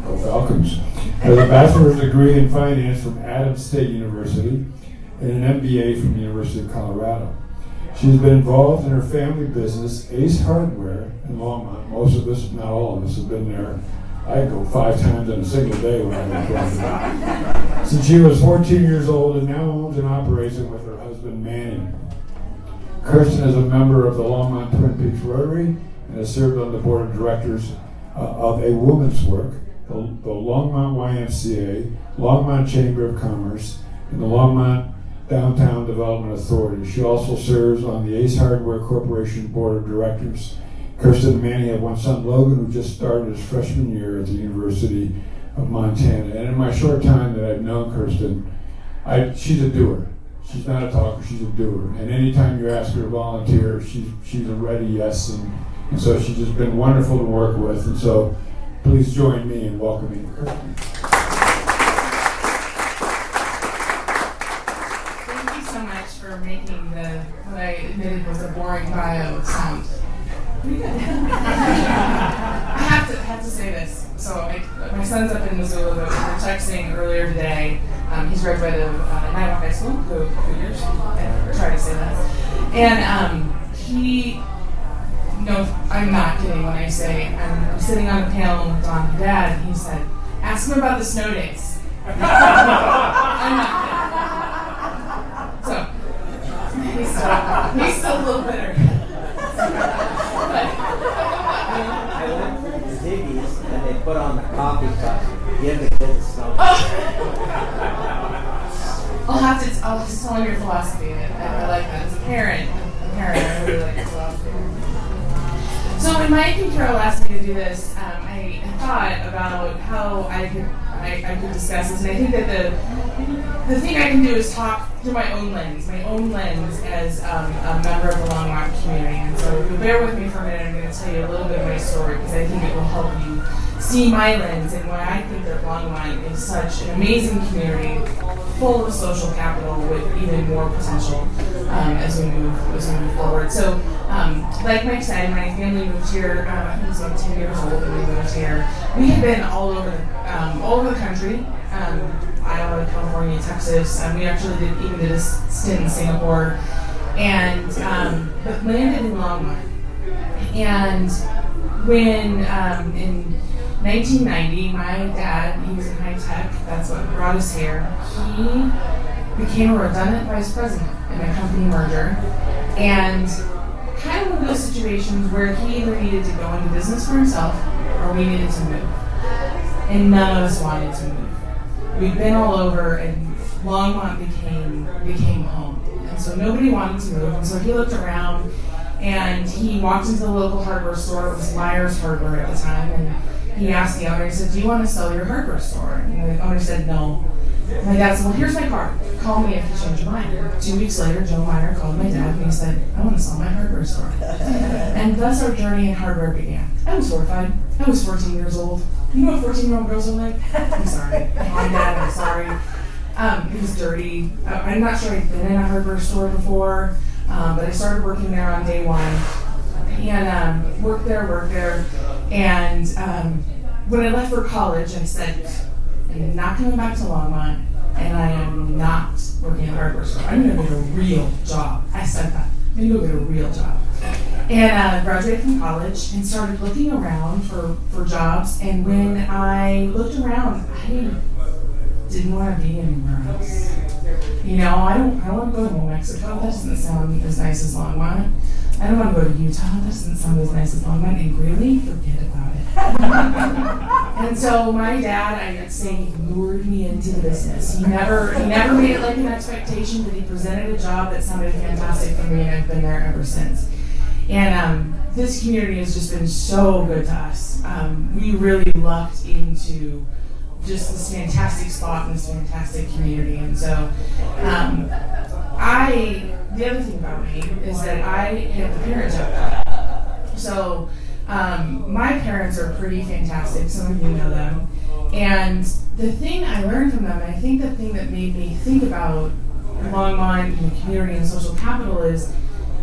Go Falcons. Has a bachelor's degree in finance from Adams State University and an MBA from the University of Colorado. She's been involved in her family business, Ace Hardware in Longmont. Most of us, not all of us, have been there. I go 5 times in a single day when I go there. Since she was 14 years old and now owns and operates it with her husband Manny. Kirsten is a member of the Longmont Twin Peaks Rotary and has served on the board of directors of a woman's work, the Longmont YMCA, Longmont Chamber of Commerce, and the Longmont Downtown Development Authority. She also serves on the Ace Hardware Corporation Board of Directors. Kirsten and Manny have one son, Logan, who just started his freshman year at the University of Montana. And in my short time that I've known Kirsten, she's a doer. She's not a talker, she's a doer. And anytime you ask her to volunteer, she's a ready yes. And so she's just been wonderful to work with. And so please join me in welcoming Kirsten. Thank you so much for making what I admitted was a boring bio sound pretty good. I have to say this. So my son's up in Missoula, but we were texting earlier today. He's graduated of Niagara High School, who years? I try to say that. And he, no, I'm not kidding when I say I'm sitting on a panel with Don, Dad, and he said, ask him about the snow days. I'm not kidding. So, he's still a little bitter. I went to the Ziggy's and they put on the coffee cup. Give the kids snow. I'll have to tell him your philosophy. I like that. As a parent, I really like your philosophy. So when Mike and Carol asked me to do this, I thought about how I could discuss this, and I think that the thing I can do is talk through my own lens as a member of the Longmont community. And so if you'll bear with me for a minute, I'm going to tell you a little bit of my story, because I think it will help you see my lens and why I think that Longmont is such an amazing community, full of social capital with even more potential as we move forward. So, like Mike said, my family moved here. I think it was about 10 years old when we moved here. We had been all over the country, Iowa, California, Texas. We actually did a stint in Singapore, and but landed in Longmont. And when in 1990, my dad, he was in high tech, that's what brought us here. He became a redundant vice president in a company merger, and kind of one of those situations where he either needed to go into business for himself or we needed to move. And none of us wanted to move. We'd been all over, and Longmont became home. And so nobody wanted to move, and so he looked around, and he walked into the local hardware store. It was Myers Hardware at the time, and he asked the owner, he said, do you want to sell your hardware store? And the owner said, no. My dad said, well, here's my card. Call me if you change your mind. 2 weeks later, Joe Meyer called my dad, and he said, I want to sell my hardware store. And thus our journey in hardware began. I was horrified. I was 14 years old. You know what 14-year-old girls are like? I'm sorry. Mom, Dad, I'm sorry. It was dirty. I'm not sure I'd been in a hardware store before, but I started working there on day one. And worked there. And when I left for college, I said, I'm not coming back to Longmont, and I am not working at a hardware store. I'm going to get a real job. I said that. I'm going to go get a real job. And graduated from college and started looking around for jobs. And when I looked around, I didn't want to be anywhere else. You know, I don't want to go to New Mexico. That doesn't sound as nice as Longmont. I don't want to go to Utah. That doesn't sound as nice as Longmont. And Greeley, forget about it. And so my dad, I'd say, he lured me into the business. He never made it like an expectation, but he presented a job that sounded fantastic for me, and I've been there ever since. And this community has just been so good to us. We really lucked into just this fantastic spot in this fantastic community. And so the other thing about me is that I hit the parent job. So my parents are pretty fantastic. Some of you know them. And the thing I learned from them, and I think the thing that made me think about Longmont and community and social capital is,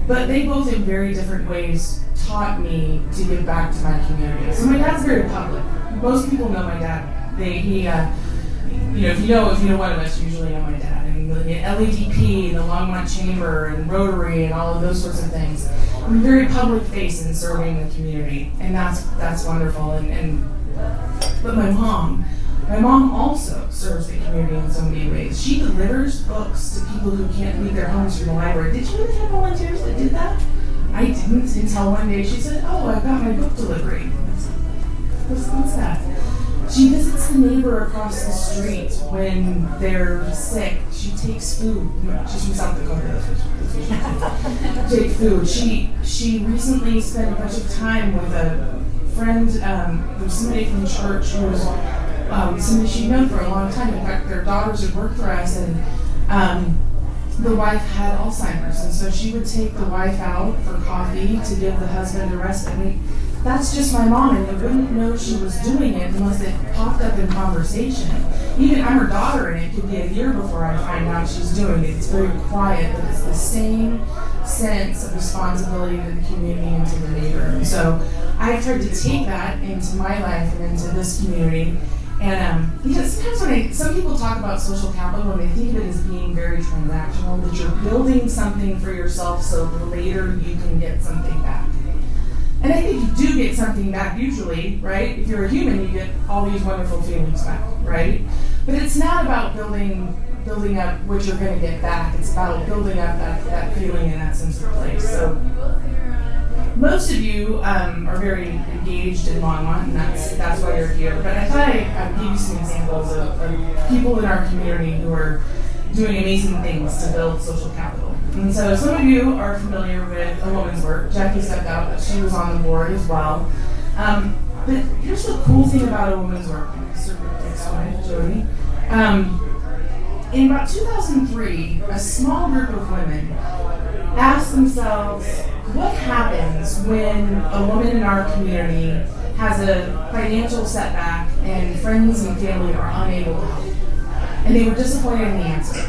but they both in very different ways taught me to give back to my community. So my dad's very public. Most people know my dad. If you know one of us, you usually know my dad. And the LADP, the Longmont Chamber, and Rotary, and all of those sorts of things. I'm a very public face in serving the community, and that's wonderful. But my mom also serves the community in so many ways. She delivers books to people who can't leave their homes from the library. Did you really have volunteers that did that? I didn't until one day she said, "Oh, I got my book delivery." What's that? She visits the neighbor across the street when they're sick. She takes food. She's from South Dakota. That's what she take food. She recently spent a bunch of time with a friend, who's somebody from church who was somebody she'd known for a long time. In fact, their daughters had worked for us, and the wife had Alzheimer's, and so she would take the wife out for coffee to give the husband a respite. That's just my mom, and you wouldn't know she was doing it unless it popped up in conversation. Even I'm her daughter, and it could be a year before I find out she's doing it. It's very quiet, but it's the same sense of responsibility to the community and to the neighbor. And so I've tried to take that into my life and into this community. And because sometimes some people talk about social capital and they think of it as being very transactional, that you're building something for yourself so later you can get something back. And I think you do get something back usually, right? If you're a human, you get all these wonderful feelings back, right? But it's not about building up what you're going to get back. It's about building up that feeling and that sense of place. So most of you are very engaged in Longmont, and that's why you're here. But I thought I'd give you some examples of people in our community who are doing amazing things to build social capital. And so some of you are familiar with A Woman's Work. Jackie stepped out, but she was on the board as well. But here's the cool thing about A Woman's Work. Jody. In about 2003, a small group of women asked themselves, what happens when a woman in our community has a financial setback and friends and family are unable to help? And they were disappointed in the answer.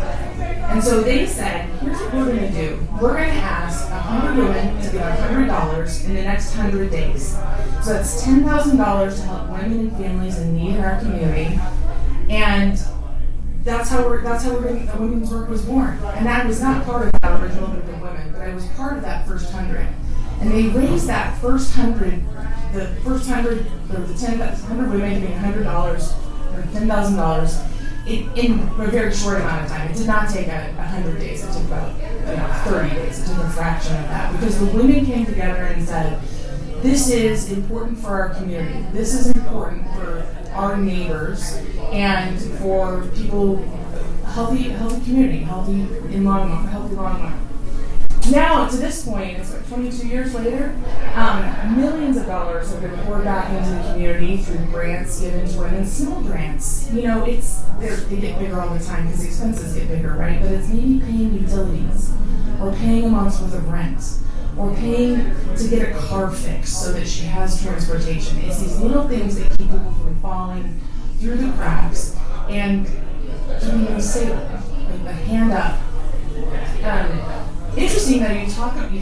And so they said, here's what we're going to do. We're going to ask 100 women to give $100 in the next 100 days. So that's $10,000 to help women and families in need in our community. And that's how A Women's Work was born. And that was not part of that original group of women, but I was part of that first 100. And they raised that first 100, the 100 women giving $100 or $10,000 in a very short amount of time. It did not take 100 days. It took about 30 days. It took a fraction of that because the women came together and said, this is important for our community. This is important for our neighbors and for people, healthy community, healthy Longmont. Now, to this point, it's like 22 years later, millions of dollars have been poured back into the community through grants given to women, small grants. They get bigger all the time because the expenses get bigger, right? But it's maybe paying utilities, or paying a month's worth of rent, or paying to get a car fixed so that she has transportation. It's these little things that keep people from falling through the cracks and keeping them safe, like a hand up. Interesting that you talk about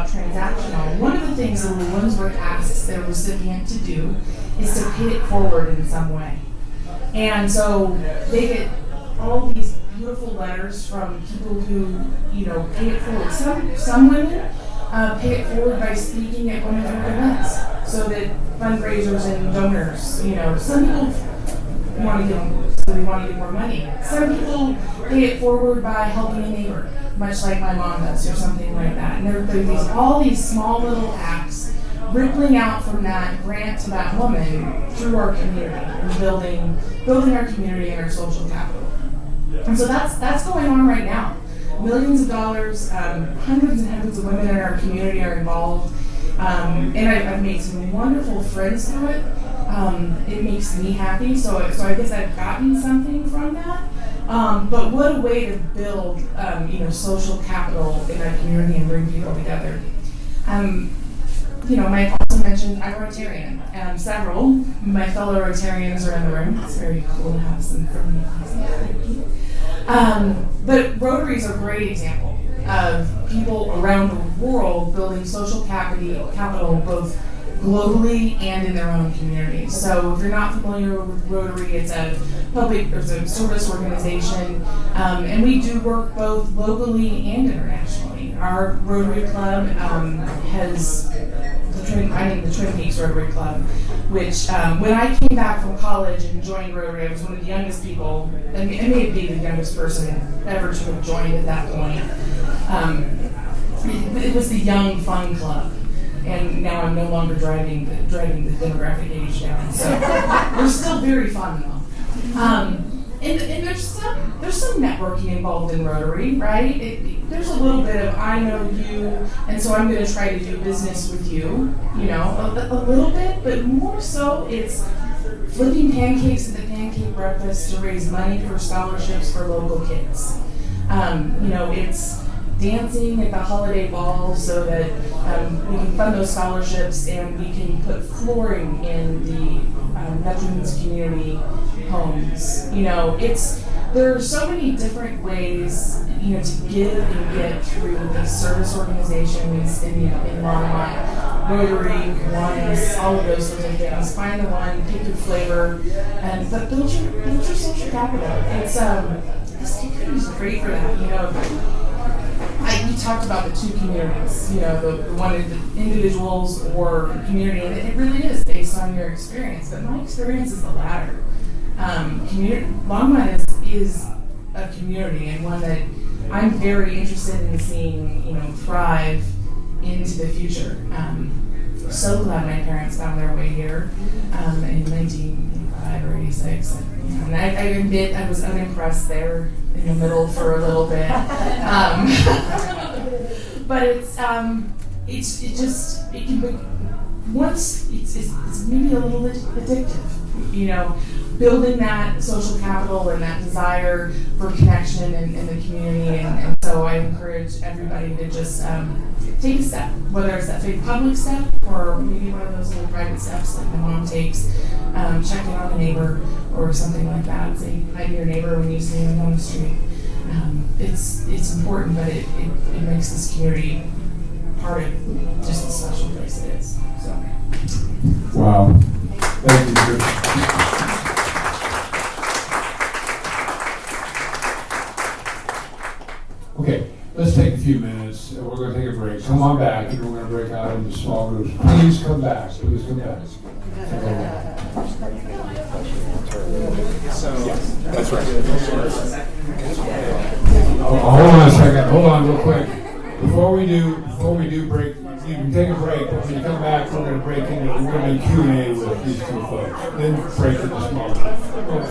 transactional. One of the things that the Women's Work asks their recipient to do is to pay it forward in some way. And so they get all these beautiful letters from people who, pay it forward. Some women pay it forward by speaking at Women's Work events, so that fundraisers and donors, some people want to get more money. Some people pay it forward by helping a neighbor, much like my mom does, or something like that. And there are all these small little acts rippling out from that grant to that woman through our community and building our community and our social capital. And so that's going on right now. Millions of dollars, hundreds and hundreds of women in our community are involved. And I've made some wonderful friends through it. It makes me happy, so I guess I've gotten something from that. But what a way to build, social capital in our community and bring people together. Mike also mentioned I'm Rotarian, and several my fellow Rotarians are in the room. It's very cool to have some from you. But Rotary is a great example of people around the world building social capital both globally and in their own communities. So if you're not familiar with Rotary, it's a service organization, and we do work both locally and internationally. Our Rotary Club has the Twin Peaks Rotary Club, which when I came back from college and joined Rotary, I was one of the youngest people, I may be the youngest person ever to have joined at that point. It was the Young Fun Club. And now I'm no longer dragging the demographic age down. So we're still very fun though. And there's some networking involved in Rotary, right? There's a little bit of I know you, and so I'm going to try to do business with you, a little bit, but more so it's flipping pancakes at the pancake breakfast to raise money for scholarships for local kids. It's dancing at the holiday ball so that we can fund those scholarships and we can put flooring in the veterans community homes. There are so many different ways, to give and get through these service organizations in Longmont, Rotary, Ones, all of those sorts of things. Find the one, pick your flavor, but build your social capital. This community is great for that. We talked about the two communities, the one of the individuals or community, and it really is based on your experience, but my experience is the latter. Longmont is a community and one that I'm very interested in seeing, thrive into the future. So glad my parents found their way here in 1985 or 86. And I admit I was unimpressed there in the middle for a little bit. But it's maybe a little addictive, building that social capital and that desire for connection in the community. And so I encourage everybody to just take a step, whether it's that big public step or maybe one of those little private steps like my mom takes, checking on a neighbor or something like that. Say hi to your neighbor when you see him on the street. It's important, but it makes this community part of just the special place it is. So. Wow. Thank you, Chris. Okay, let's take a few minutes. We're going to take a break. Come on back, and we're going to break out into small groups. Please come back. Please come back. That's right. Hold on a second. Hold on real quick. Before we do break, you can take a break. But when you come back, we're going to break into we're going to do Q&A with these two folks. Then break into small groups.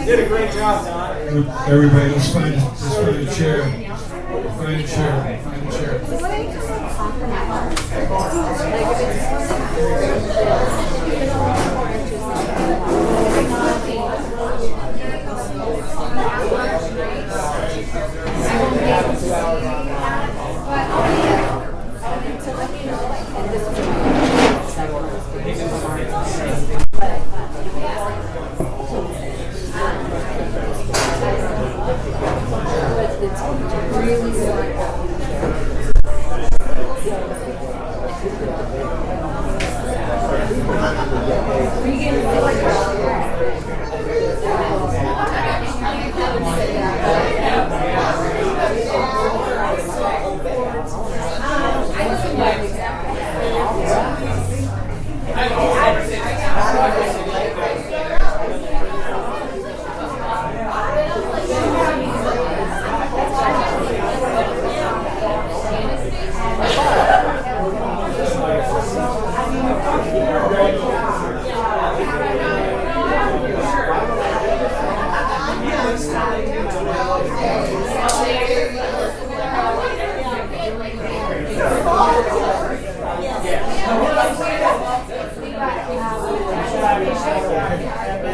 Did a great job, Don. Everybody, let's find a chair. Find a chair. Find a chair.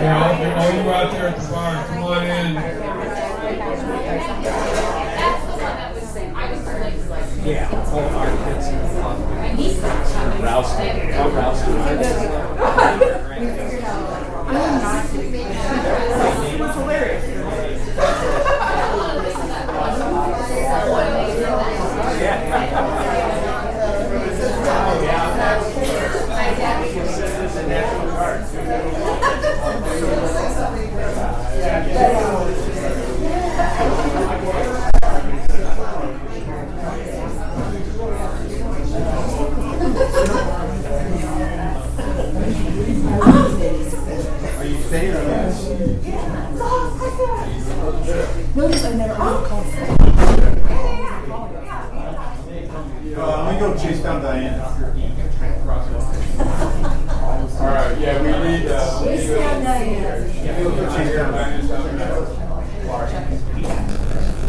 Yeah, all you out there at the bar, come on in. Yeah. What's hilarious? Are you staying or not? Notice I never called. Let me go chase down Diane. All right, yeah, we need. Chase down Diane. Chase down Diane.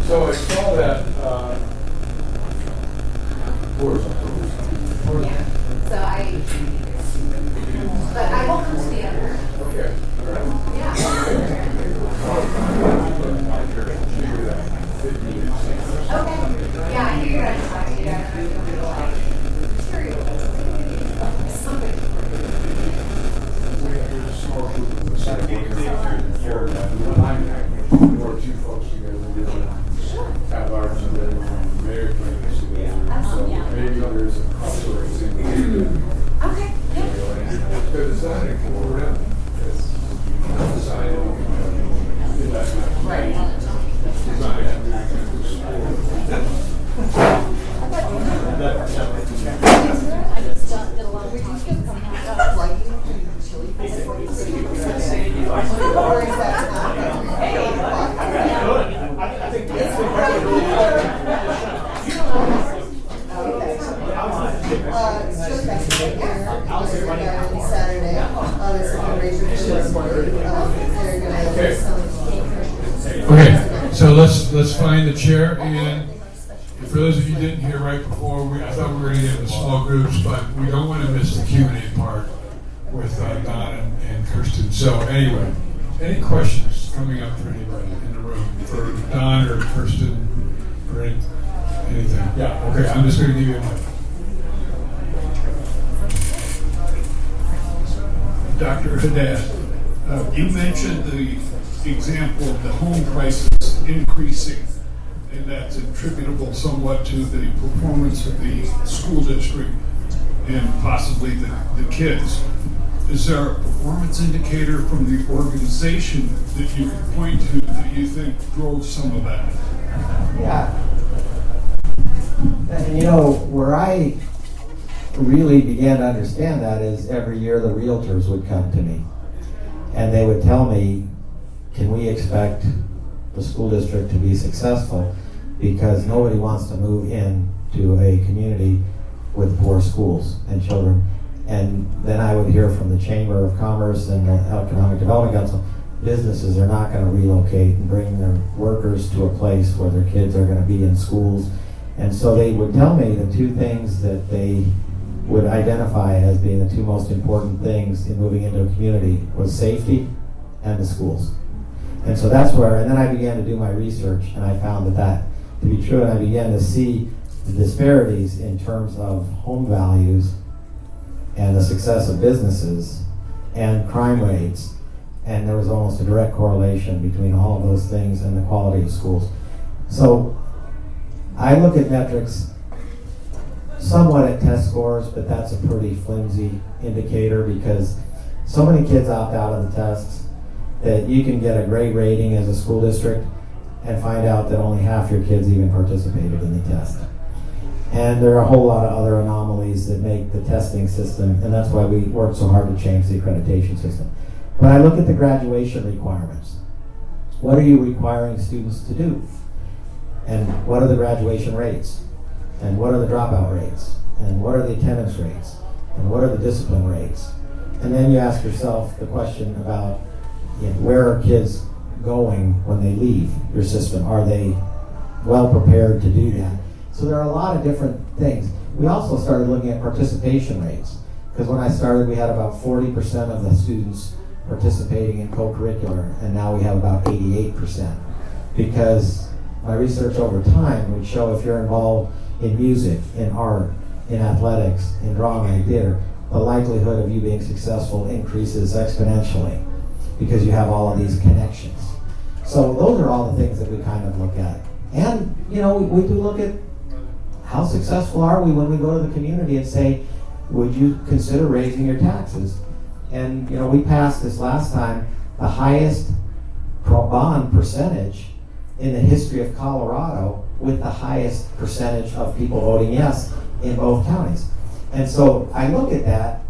So I saw that, So but I will come to the other. okay. Yeah. Okay. Yeah, I figured I'd talk to you guys. Or two folks together, have ours and then Mary Plains together. So maybe there's a crossover thing. Okay. Because it's not a forward up. It's decided. Right. Okay, so let's find a chair, and for those of you who didn't hear right before, I thought we were going to get into small groups, but we don't want to miss the Q&A part with Don and Kirsten. So anyway, any questions coming up for anybody in the room, for Don or Kirsten or anything? Yeah, okay, I'm just going to give you a mic. Dr. Haddad, you mentioned the example of the home prices increasing, and that's attributable somewhat to the performance of the school district and possibly the kids. is there a performance indicator from the organization that you could point to that you think drove some of that? Yeah. And where I really began to understand that is every year the realtors would come to me and they would tell me, can we expect the school district to be successful? Because nobody wants to move into a community with poor schools and children. And then I would hear from the Chamber of Commerce and the Economic Development Council, businesses are not going to relocate and bring their workers to a place where their kids are going to be in schools. And so they would tell me the two things that they would identify as being the two most important things in moving into a community was safety and the schools. And so that's where, and then I began to do my research and I found that to be true, and I began to see the disparities in terms of home values and the success of businesses and crime rates, and there was almost a direct correlation between all of those things and the quality of schools. So I look at metrics somewhat at test scores, but that's a pretty flimsy indicator because so many kids opt out of the tests that you can get a great rating as a school district and find out that only half your kids even participated in the test. And there are a whole lot of other anomalies that make the testing system, and that's why we work so hard to change the accreditation system. But I look at the graduation requirements. What are you requiring students to do? And what are the graduation rates? And what are the dropout rates? And what are the attendance rates? And what are the discipline rates? And then you ask yourself the question about where are kids going when they leave your system? Are they well prepared to do that? So there are a lot of different things. We also started looking at participation rates, because when I started we had about 40% of the students participating in co-curricular, and now we have about 88%. Because my research over time would show if you're involved in music, in art, in athletics, in drama, in theater, the likelihood of you being successful increases exponentially because you have all of these connections. So those are all the things that we kind of look at. And, we do look at how successful are we when we go to the community and say, would you consider raising your taxes? And, we passed this last time the highest bond percentage in the history of Colorado with the highest percentage of people voting yes in both counties. And so I look at that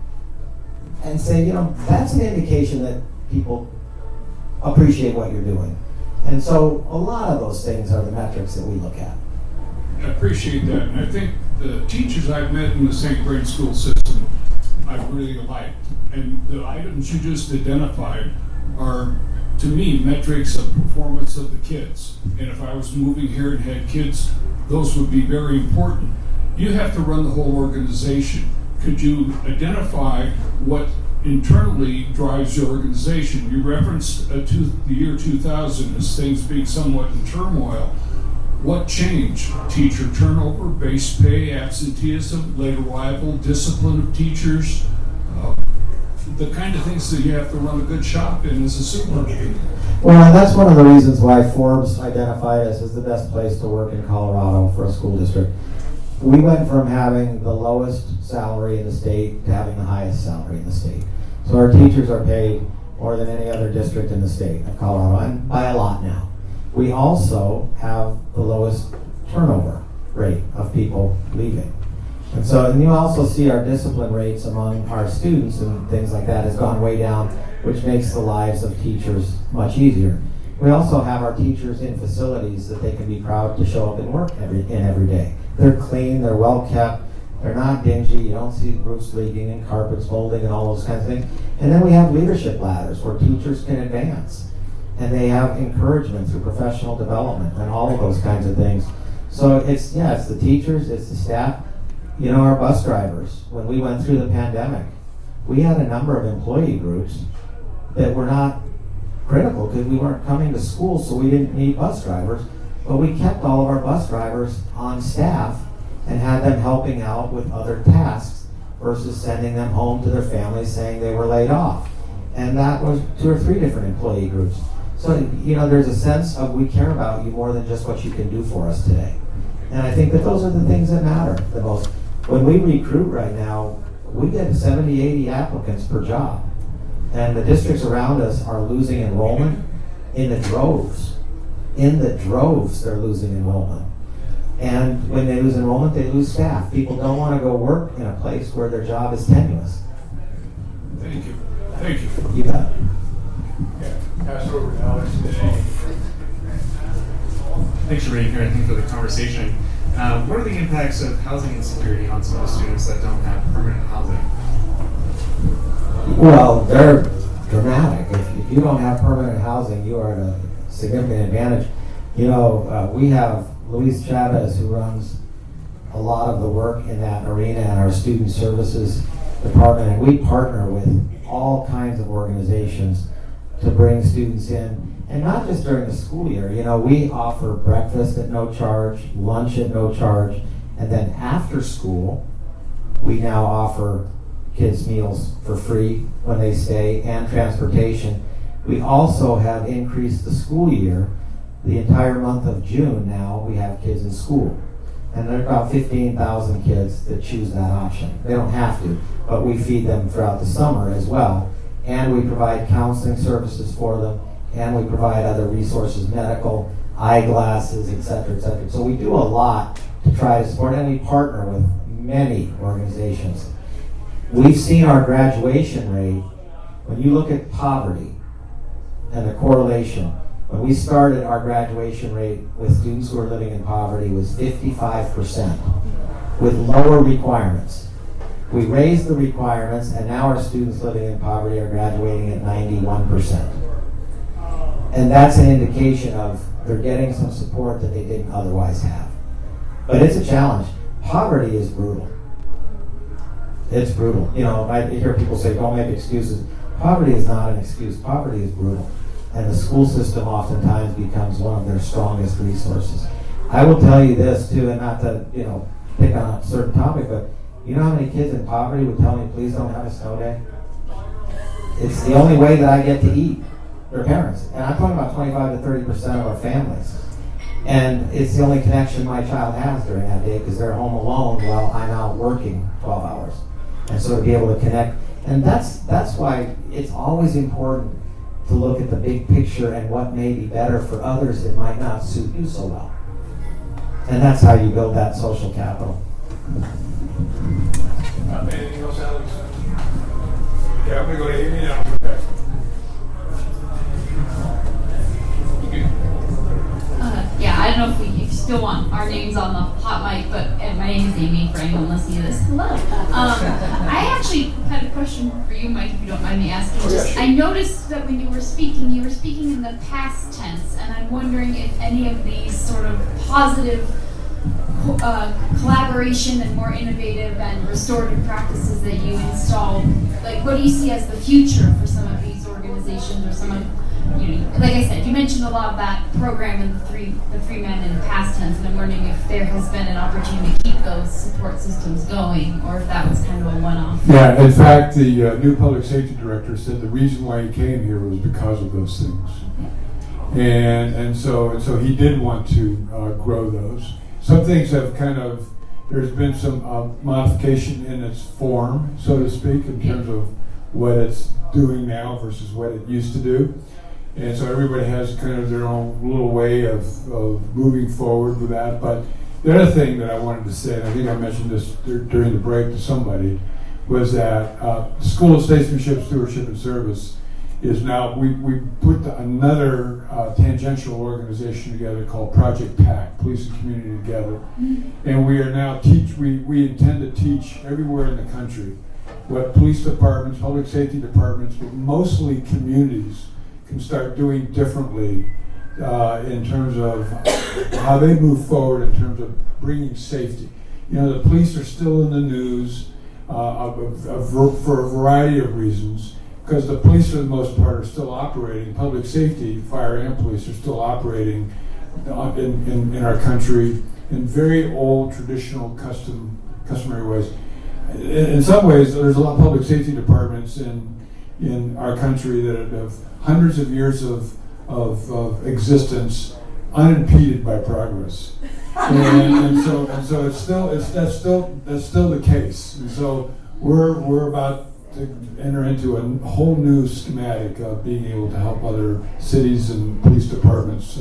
and say, that's an indication that people appreciate what you're doing. And so a lot of those things are the metrics that we look at. I appreciate that. And I think the teachers I've met in the St. Vrain school system, I've really liked. And the items you just identified are, to me, metrics of performance of the kids. And if I was moving here and had kids, those would be very important. You have to run the whole organization. Could you identify what internally drives your organization? You referenced the year 2000 as things being somewhat in turmoil. What changed? Teacher turnover, base pay, absenteeism, late arrival, discipline of teachers, the kind of things that you have to run a good shop in as a superintendent. Well, and that's one of the reasons why Forbes identified us as the best place to work in Colorado for a school district. We went from having the lowest salary in the state to having the highest salary in the state. So our teachers are paid more than any other district in the state of Colorado, and by a lot now. We also have the lowest turnover rate of people leaving. And you also see our discipline rates among our students and things like that has gone way down, which makes the lives of teachers much easier. We also have our teachers in facilities that they can be proud to show up and work every day. They're clean, they're well kept, they're not dingy, you don't see roofs leaking and carpets molding and all those kinds of things. And then we have leadership ladders where teachers can advance. And they have encouragement through professional development and all of those kinds of things. So it's the teachers, it's the staff. Our bus drivers, when we went through the pandemic, we had a number of employee groups that were not critical because we weren't coming to school, so we didn't need bus drivers. But we kept all of our bus drivers on staff and had them helping out with other tasks versus sending them home to their families saying they were laid off. And that was 2 or 3 different employee groups. So, there's a sense of we care about you more than just what you can do for us today. And I think that those are the things that matter the most. When we recruit right now, we get 70, 80 applicants per job. And the districts around us are losing enrollment in the droves. In the droves, they're losing enrollment. And when they lose enrollment, they lose staff. People don't want to go work in a place where their job is tenuous. Thank you. Thank you. You bet. Pass it over to Alex today. Thanks for being here and thanks for the conversation. What are the impacts of housing insecurity on some of the students that don't have permanent housing? Well, they're dramatic. If you don't have permanent housing, you are at a significant advantage. You know, we have Luis Chavez, who runs a lot of the work in that arena in our student services department, and we partner with all kinds of organizations to bring students in, and not just during the school year. You know, we offer breakfast at no charge, lunch at no charge, and then after school, we now offer kids meals for free when they stay and transportation. We also have increased the school year. The entire month of June now, we have kids in school. And there are about 15,000 kids that choose that option. They don't have to, but we feed them throughout the summer as well. And we provide counseling services for them, and we provide other resources, medical, eyeglasses, et cetera, et cetera. So we do a lot to try to support, and we partner with many organizations. We've seen our graduation rate, when you look at poverty and the correlation, when we started, our graduation rate with students who are living in poverty was 55% with lower requirements. We raised the requirements, and now our students living in poverty are graduating at 91%. And that's an indication of they're getting some support that they didn't otherwise have. But it's a challenge. Poverty is brutal. It's brutal. You know, I hear people say, don't make excuses. Poverty is not an excuse. Poverty is brutal. And the school system oftentimes becomes one of their strongest resources. I will tell you this too, and not to, you know, pick on a certain topic, but you know how many kids in poverty would tell me, please don't have a snow day? It's the only way that I get to eat. Their parents. And I'm talking about 25 to 30% of our families. And it's the only connection my child has during that day because they're home alone while I'm out working 12 hours. And so to be able to connect. And that's why it's always important to look at the big picture and what may be better for others that might not suit you so well. And that's how you build that social capital. Anything else, Alex? Yeah, I'm going to go to Amy now. Come back. Yeah, I don't know if you still want our names on the hot mic, but my name is Amy, for anyone listening to this. Hello. I actually had a question for you, Mike, if you don't mind me asking. Sure. I noticed that when you were speaking in the past tense, and I'm wondering if any of these sort of positive collaboration and more innovative and restorative practices that you installed, like what do you see as the future for some of these organizations or some of, you know, like I said, you mentioned a lot of that program in the three men in the past tense, and I'm wondering if there has been an opportunity to keep those support systems going, or if that was kind of a one-off. Yeah, in fact, the new public safety director said the reason why he came here was because of those things. And so he did want to grow those. Some things have there's been some modification in its form, so to speak, in terms of what it's doing now versus what it used to do. And so everybody has kind of their own little way of moving forward with that. But the other thing that I wanted to say, and I think I mentioned this during the break to somebody, was that School of Statesmanship, Stewardship, and Service is now, we put another tangential organization together called Project PAC, Police and Community Together. And we are now we intend to teach everywhere in the country what police departments, public safety departments, but mostly communities can start doing differently in terms of how they move forward in terms of bringing safety. You know, the police are still in the news for a variety of reasons, because the police, for the most part, are still operating. Public safety, fire and police, are still operating in our country in very old, traditional, customary ways. In some ways, there's a lot of public safety departments in our country that have hundreds of years of existence unimpeded by progress. And so that's still the case. And so we're about to enter into a whole new schematic of being able to help other cities and police departments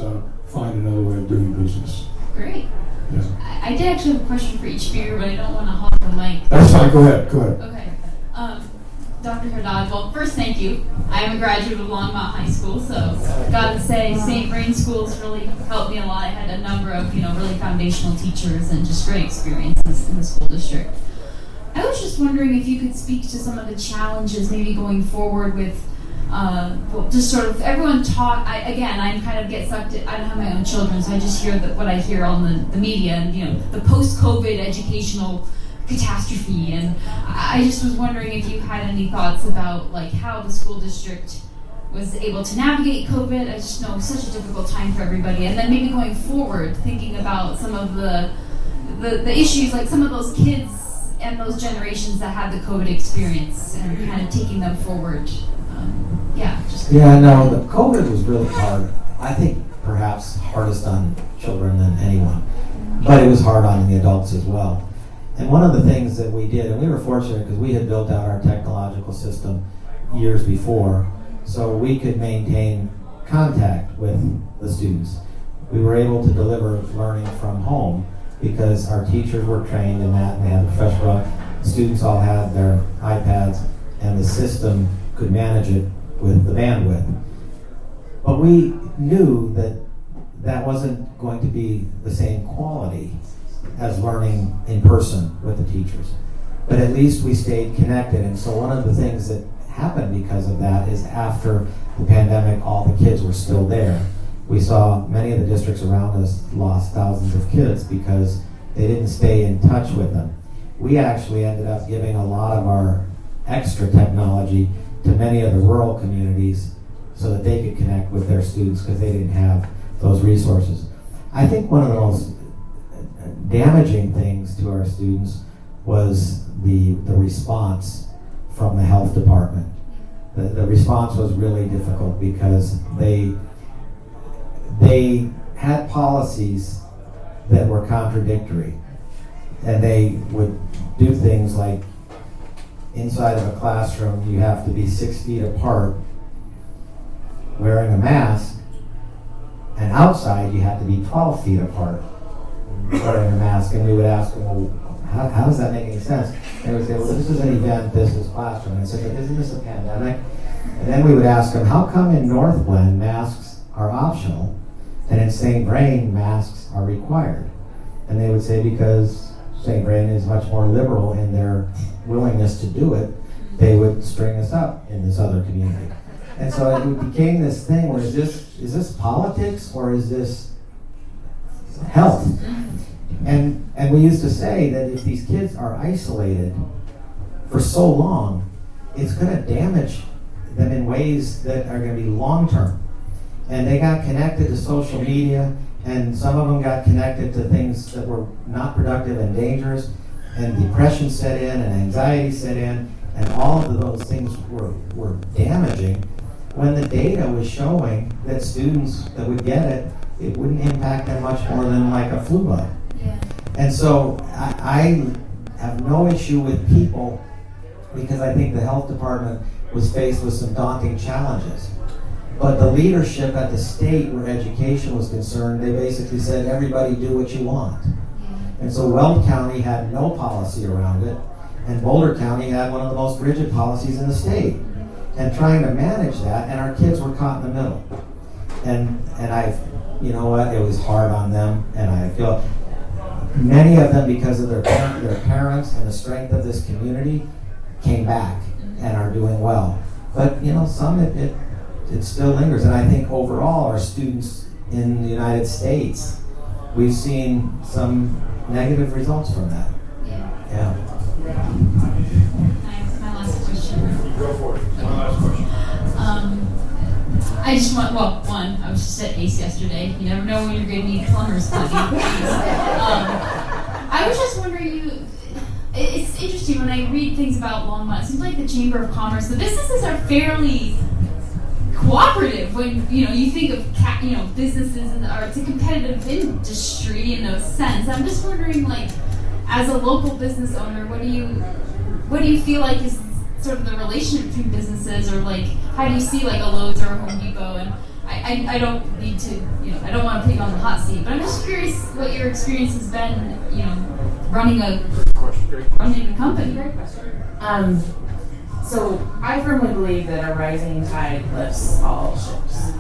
find another way of doing business. Great. Yeah. I did actually have a question for each speaker, but I don't want to hog the mic. That's fine. Go ahead. Okay. Dr. Haddad, well, first, thank you. I am a graduate of Longmont High School, so gotta say, St. Vrain Schools really helped me a lot. I had a number of, really foundational teachers and just great experiences in the school district. I was just wondering if you could speak to some of the challenges maybe going forward with, just sort of everyone taught. I'm kind of get sucked in. I don't have my own children, so I just hear what I hear on the media and, the post-COVID educational catastrophe, and I just was wondering if you had any thoughts about how the school district was able to navigate COVID. I just know it was such a difficult time for everybody, and then maybe going forward, thinking about some of the issues, like some of those kids and those generations that had the COVID experience, and kind of taking them forward. The COVID was really hard. I think perhaps hardest on children than anyone, but it was hard on the adults as well. And one of the things that we did, and we were fortunate because we had built out our technological system years before, so we could maintain contact with the students. We were able to deliver learning from home because our teachers were trained in that, and they had professional. Students all had their iPads, and the system could manage it with the bandwidth. But we knew that that wasn't going to be the same quality as learning in person with the teachers. But at least we stayed connected, and so one of the things that happened because of that is after the pandemic, all the kids were still there. We saw many of the districts around us lost thousands of kids because they didn't stay in touch with them. We actually ended up giving a lot of our extra technology to many of the rural communities so that they could connect with their students because they didn't have those resources. I think one of the most damaging things to our students was the response from the health department. The response was really difficult because they had policies that were contradictory, and they would do things like inside of a classroom you have to be 6 feet apart wearing a mask, and outside you have to be 12 feet apart wearing a mask. And we would ask them, well, how does that make any sense? And they would say, well, this is an event, this is classroom. And I said, but isn't this a pandemic? And then we would ask them, how come in North Glen masks are optional and in St. Vrain masks are required? And they would say, because St. Vrain is much more liberal in their willingness to do it, they would string us up in this other community. And so it became this thing where is this politics or is this health? And we used to say that if these kids are isolated for so long, it's going to damage them in ways that are going to be long-term. And they got connected to social media, and some of them got connected to things that were not productive and dangerous, and depression set in, and anxiety set in, and all of those things were damaging when the data was showing that students that would get it, it wouldn't impact them much more than like a flu bug. Yeah. And so I have no issue with people because I think the health department was faced with some daunting challenges. But the leadership at the state where education was concerned, they basically said, everybody do what you want. And so Weld County had no policy around it, and Boulder County had one of the most rigid policies in the state. And trying to manage that, and our kids were caught in the middle. And you know what, it was hard on them, and I feel many of them, because of their parents and the strength of this community, came back and are doing well. But some it still lingers, and I think overall our students in the United States, we've seen some negative results from that. Yeah. My last question. Go for it. One last question. I just want, I was just at ACE yesterday. You never know when you're going to need plumbers, buddy. I was just wondering, it's interesting when I read things about Longmont. It seems like the Chamber of Commerce, the businesses are fairly cooperative when you think of businesses it's a competitive industry in a sense. I'm just wondering, as a local business owner, what do you what do you feel like is sort of the relationship between businesses, or like how do you see like a Lowe's or a Home Depot? And I don't need to, I don't want to put you on the hot seat, but I'm just curious what your experience has been, running a company. Great question. So I firmly believe that a rising tide lifts all ships.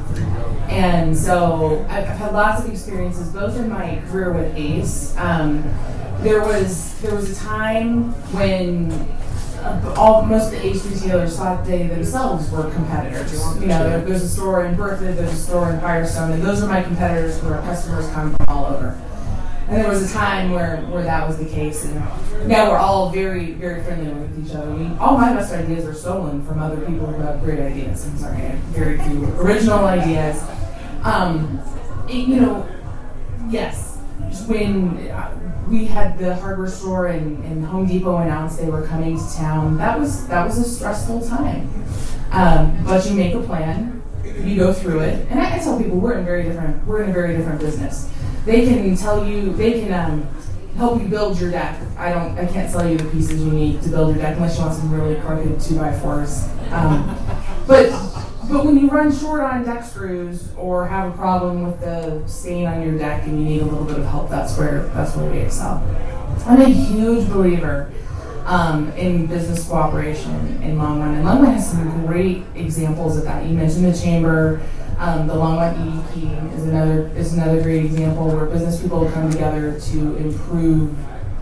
And so I've had lots of experiences, both in my career with ACE. There was a time when most of the ACE retailers thought they themselves were competitors. There's a store in Berkeley, there's a store in Firestone, and those are my competitors where customers come from all over. And there was a time where that was the case, and now we're all very, very friendly with each other. All my best ideas are stolen from other people who have great ideas. I'm sorry, I have very few original ideas. Yes, when we had the hardware store and Home Depot announced they were coming to town, that was a stressful time. But you make a plan, you go through it, and I tell people we're in a very different business. They can tell you, they can help you build your deck. I can't sell you the pieces you need to build your deck unless you want some really crooked 2x4s. But when you run short on deck screws or have a problem with the stain on your deck and you need a little bit of help, that's where we excel. I'm a huge believer in business cooperation in Longmont, and Longmont has some great examples of that. You mentioned the chamber. The Longmont EEP is another great example where business people come together to improve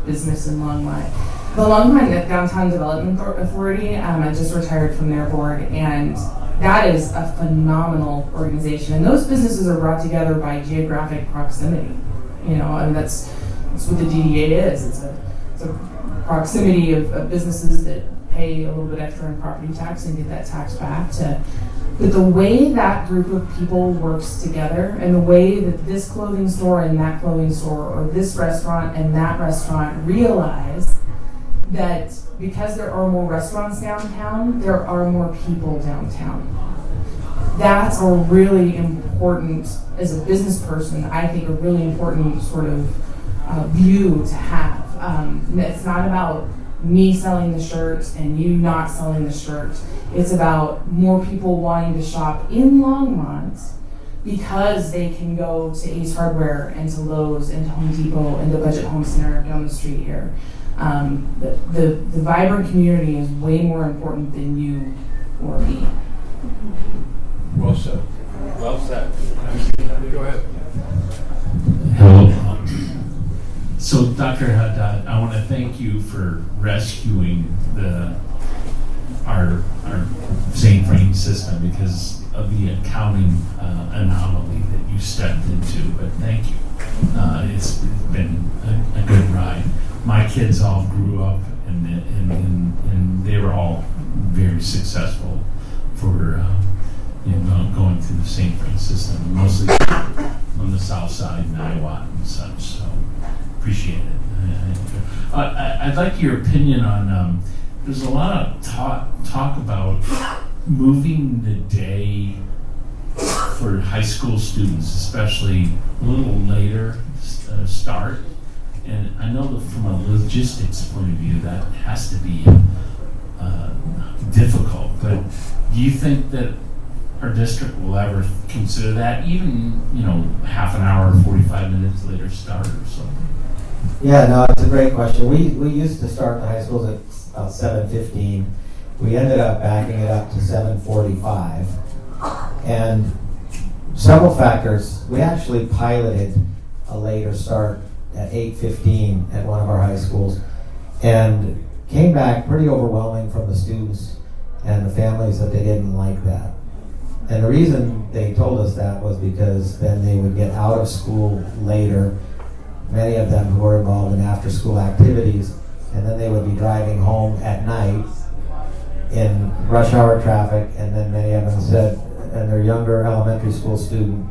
business in Longmont. The Longmont Downtown Development Authority, I just retired from their board, and that is a phenomenal organization. And those businesses are brought together by geographic proximity. And that's what the DDA is. It's a proximity of businesses that pay a little bit extra in property tax and get that tax back but the way that group of people works together, and the way that this clothing store and that clothing store, or this restaurant and that restaurant, realize that because there are more restaurants downtown, there are more people downtown. That's a really important, as a business person, I think a really important sort of view to have. It's not about me selling the shirt and you not selling the shirt. It's about more people wanting to shop in Longmont because they can go to Ace Hardware and to Lowe's and to Home Depot and to Budget Home Center down the street here. The vibrant community is way more important than you or me. Well said. Well said. Go ahead. Hello. So, Dr. Haddad, I want to thank you for rescuing our St. Frank system because of the accounting anomaly that you stepped into. But thank you. It's been a good ride. My kids all grew up and they were all very successful for going through the St. Frank system, mostly on the south side in Iowa and such. So. Appreciate it. I'd like your opinion on, there's a lot of talk about moving the day for high school students, especially a little later start. And I know that from a logistics point of view, that has to be difficult. But do you think that our district will ever consider that, even, half an hour, 45 minutes later start or something? Yeah, no, it's a great question. We used to start the high schools at about 7:15. We ended up backing it up to 7:45. And several factors. We actually piloted a later start at 8:15 at one of our high schools and came back pretty overwhelming from the students and the families that they didn't like that. And the reason they told us that was because then they would get out of school later, many of them who were involved in after-school activities, and then they would be driving home at night in rush hour traffic, and then many of them said, and their younger elementary school student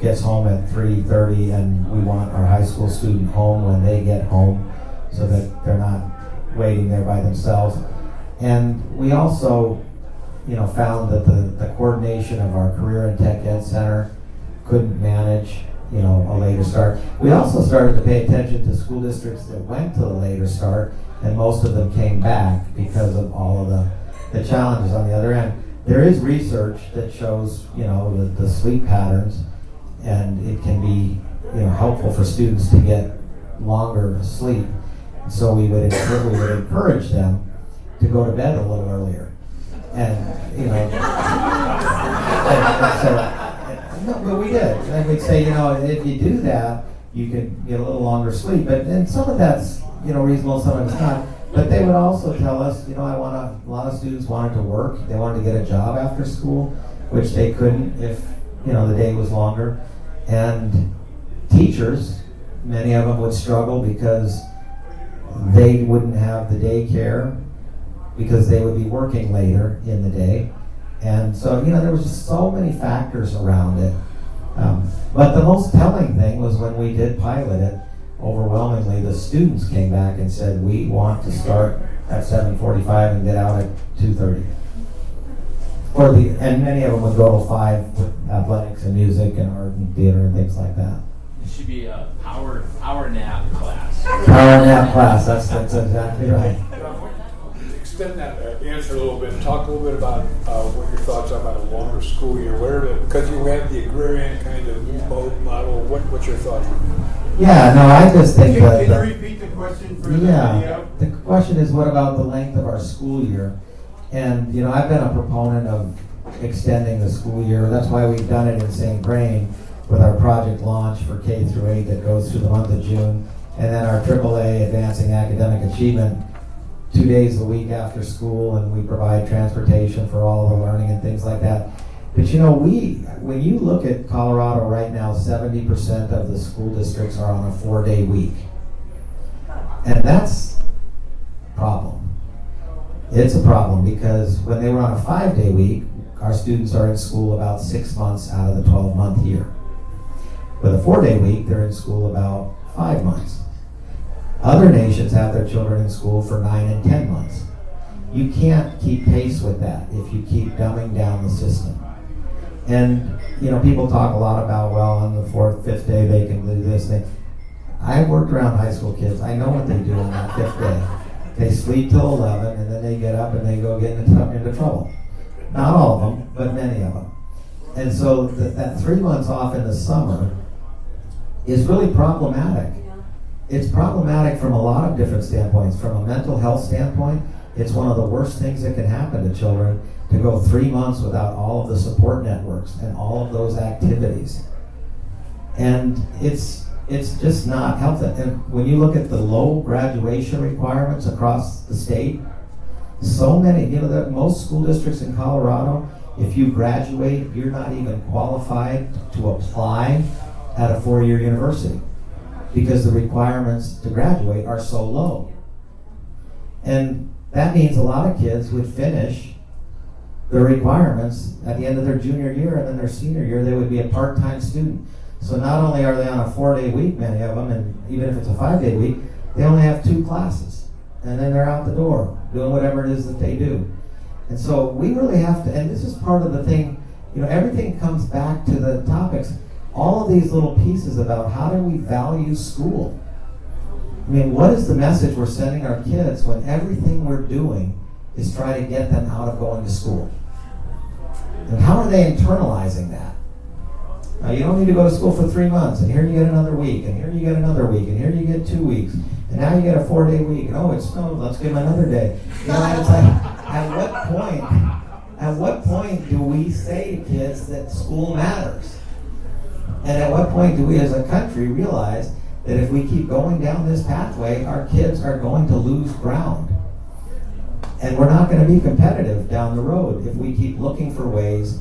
gets home at 3:30, and we want our high school student home when they get home so that they're not waiting there by themselves. And we also, found that the coordination of our Career and Tech Ed Center couldn't manage, a later start. We also started to pay attention to school districts that went to the later start and most of them came back because of all of the challenges on the other end. There is research that shows, the sleep patterns, and it can be, helpful for students to get longer sleep. So we would encourage them to go to bed a little earlier, and but we did. And we'd say, if you do that, you can get a little longer sleep. And some of that's, reasonable, some of it's not. But they would also tell us, a lot of students wanted to work. They wanted to get a job after school, which they couldn't if, the day was longer. And teachers, many of them would struggle because they wouldn't have the daycare because they would be working later in the day. And so, there was just so many factors around it. But the most telling thing was when we did pilot it, overwhelmingly the students came back and said, we want to start at 7:45 and get out at 2:30. And many of them would go to 5 with athletics and music and art and theater and things like that. It should be a power nap class. Power nap class, that's exactly right. Extend that answer a little bit and talk a little bit about what your thoughts are about a longer school year. Because you have the agrarian kind of model, what's your thoughts on that? Yeah, no, I just think that... Can you repeat the question for the video? The question is, what about the length of our school year? And, I've been a proponent of extending the school year. That's why we've done it in St. Vrain with our project launch for K through 8 that goes through the month of June. And then our AAA Advancing Academic Achievement 2 days a week after school, and we provide transportation for all the learning and things like that. But when you look at Colorado right now, 70% of the school districts are on a 4-day week. And that's a problem. It's a problem because when they were on a 5-day week, our students are in school about 6 months out of the 12-month year. With a 4-day week, they're in school about 5 months. Other nations have their children in school for 9 and 10 months. You can't keep pace with that if you keep dumbing down the system. And, people talk a lot about, on the 4th, 5th day they can do this. I've worked around high school kids. I know what they do on that 5th day. They sleep till 11, and then they get up and they go get into trouble. Not all of them, but many of them. And so that 3 months off in the summer is really problematic. It's problematic from a lot of different standpoints. From a mental health standpoint, it's one of the worst things that can happen to children to go 3 months without all of the support networks and all of those activities. And it's just not healthy. And when you look at the low graduation requirements across the state, so many, most school districts in Colorado, if you graduate, you're not even qualified to apply at a 4-year university because the requirements to graduate are so low. And that means a lot of kids would finish their requirements at the end of their junior year, and then their senior year they would be a part-time student. So not only are they on a 4-day week, many of them, and even if it's a 5-day week, they only have 2 classes. And then they're out the door doing whatever it is that they do. And so we really have to, and this is part of the thing, everything comes back to the topics. All of these little pieces about how do we value school? What is the message we're sending our kids when everything we're doing is try to get them out of going to school? And how are they internalizing that? Now, you don't need to go to school for 3 months, and here you get another week, and here you get another week, and here you get 2 weeks, and now you get a 4-day week, and it snowed, let's give them another day. It's like, at what point do we say to kids that school matters? And at what point do we as a country realize that if we keep going down this pathway, our kids are going to lose ground? And we're not going to be competitive down the road if we keep looking for ways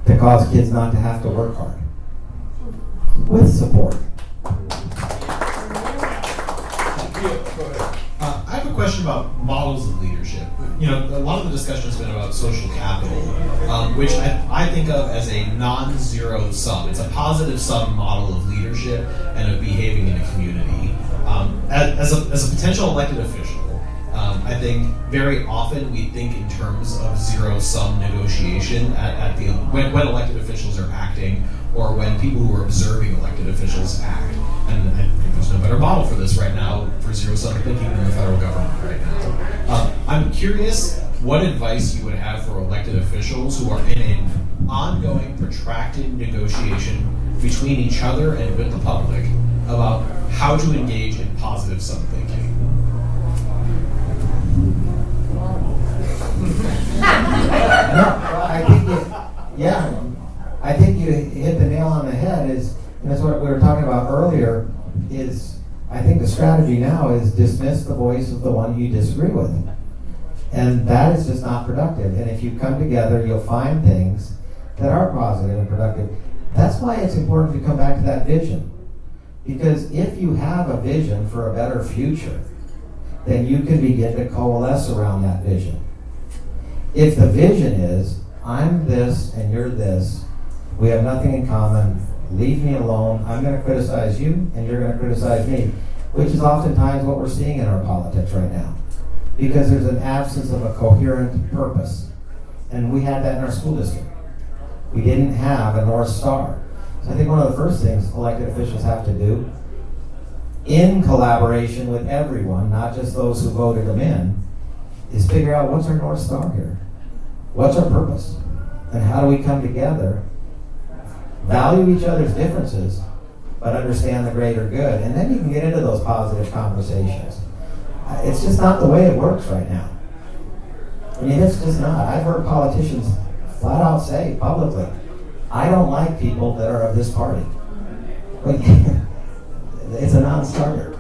to cause kids not to have to work hard. With support. I have a question about models of leadership. A lot of the discussion has been about social capital, which I think of as a non-zero sum. It's a positive sum model of leadership and of behaving in a community. As a potential elected official, I think very often we think in terms of zero-sum negotiation when elected officials are acting, or when people who are observing elected officials act. And there's no better model for this right now for zero-sum thinking than the federal government right now. I'm curious what advice you would have for elected officials who are in an ongoing, protracted negotiation between each other and with the public about how to engage in positive sum thinking. I think you hit the nail on the head. And that's what we were talking about earlier. I think the strategy now is dismiss the voice of the one you disagree with, and that is just not productive. And if you come together, you'll find things that are positive and productive. That's why it's important to come back to that vision, because if you have a vision for a better future, then you can begin to coalesce around that vision. If the vision is, I'm this and you're this, we have nothing in common, leave me alone, I'm going to criticize you and you're going to criticize me, which is oftentimes what we're seeing in our politics right now, because there's an absence of a coherent purpose. And we had that in our school district. We didn't have a North Star. So I think one of the first things elected officials have to do, in collaboration with everyone, not just those who voted them in, is figure out what's our North Star here? What's our purpose? And how do we come together, value each other's differences, but understand the greater good? And then you can get into those positive conversations. It's just not the way it works right now. I mean, it's just not. I've heard politicians flat out say publicly, I don't like people that are of this party. Like, it's a non-starter.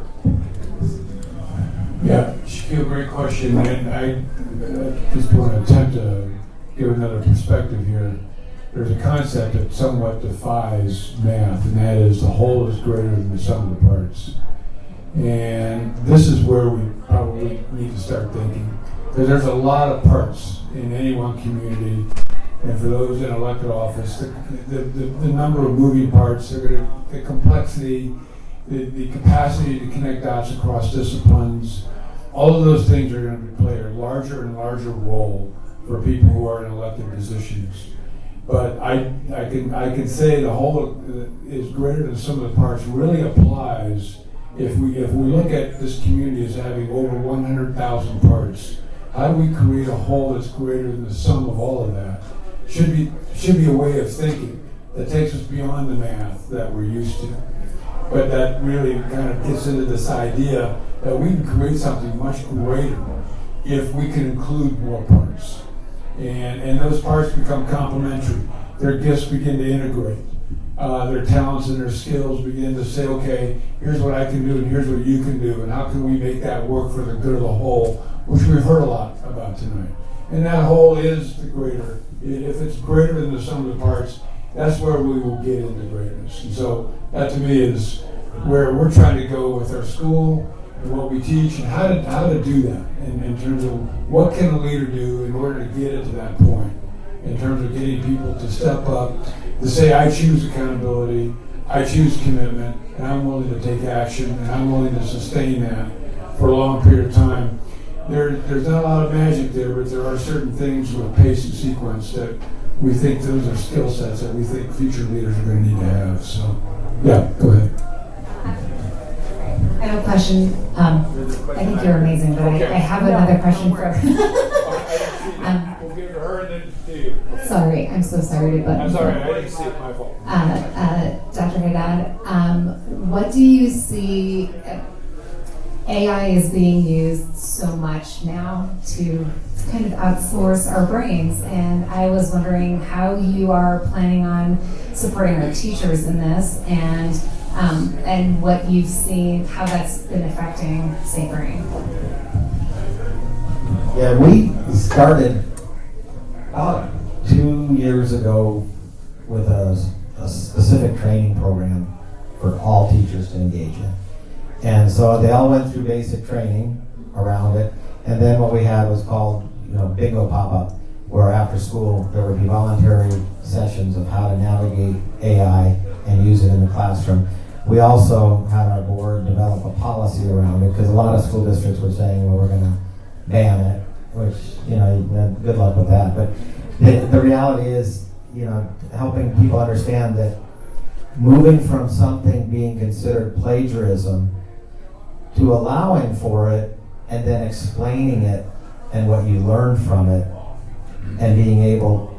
Yeah, Shaquille, great question. And I just want to attempt to give another perspective here. There's a concept that somewhat defies math, and that is the whole is greater than the sum of the parts. And this is where we probably need to start thinking. Because there's a lot of parts in any one community, and for those in elected office, the number of moving parts, the complexity, the capacity to connect dots across disciplines, all of those things are going to play a larger and larger role for people who are in elected positions. But I can say the whole is greater than some of the parts really applies if we look at this community as having over 100,000 parts. How do we create a whole that's greater than the sum of all of that? Should be a way of thinking that takes us beyond the math that we're used to. But that really kind of gets into this idea that we can create something much greater if we can include more parts. And those parts become complementary. Their gifts begin to integrate. Their talents and their skills begin to say, okay, here's what I can do and here's what you can do, and how can we make that work for the good of the whole, which we've heard a lot about tonight. And that whole is the greater. If it's greater than the sum of the parts, that's where we will get into greatness. And so that to me is where we're trying to go with our school and what we teach and how to do that in terms of what can a leader do in order to get it to that point, in terms of getting people to step up, to say, I choose accountability, I choose commitment, and I'm willing to take action, and I'm willing to sustain that for a long period of time. There's not a lot of magic there, but there are certain things with pace and sequence that we think those are skill sets that we think future leaders are going to need to have. So, yeah, go ahead. I have a question. I think you're amazing, but I have another question for. We'll give it to her and then to you. Sorry, I'm so sorry to butt. I'm sorry, I didn't see it. My fault. Dr. Haddad, what do you see? AI is being used so much now to kind of outsource our brains, and I was wondering how you are planning on supporting our teachers in this, and what you've seen, how that's been affecting St. Brain. Yeah, we started about 2 years ago with a specific training program for all teachers to engage in. And so they all went through basic training around it. And then what we had was called, bingo pop-up, where after school there would be voluntary sessions of how to navigate AI and use it in the classroom. We also had our board develop a policy around it, because a lot of school districts were saying, well, we're going to ban it, which, good luck with that. But the reality is, helping people understand that moving from something being considered plagiarism to allowing for it and then explaining it and what you learn from it and being able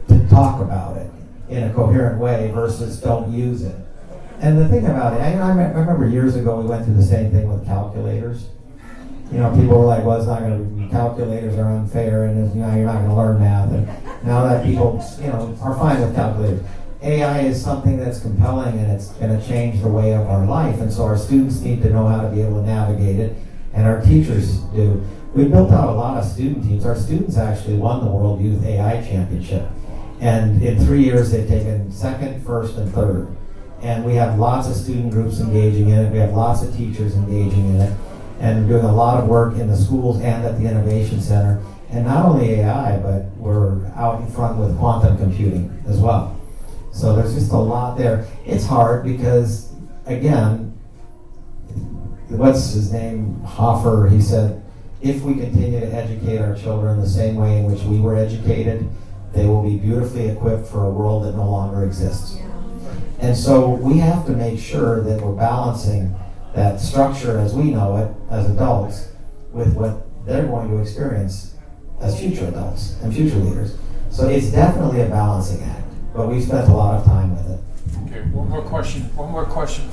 to talk about it in a coherent way versus don't use it. And the thing about it, I remember years ago we went through the same thing with calculators. You know, people were like, well, it's not going to be, calculators are unfair, and you know, you're not going to learn math. And now that people, you know, are fine with calculators. AI is something that's compelling, and it's going to change the way of our life. And so our students need to know how to be able to navigate it, and our teachers do. We built out a lot of student teams. Our students actually won the World Youth AI Championship. And in 3 years, they've taken second, first, and third. And we have lots of student groups engaging in it. We have lots of teachers engaging in it. And doing a lot of work in the schools and at the Innovation Center. And not only AI, but we're out in front with quantum computing as well. So there's just a lot there. It's hard because, again, what's his name, Hoffer, he said, if we continue to educate our children the same way in which we were educated, they will be beautifully equipped for a world that no longer exists. And so we have to make sure that we're balancing that structure as we know it as adults with what they're going to experience as future adults and future leaders. So it's definitely a balancing act, but we've spent a lot of time with it. Okay, one more question.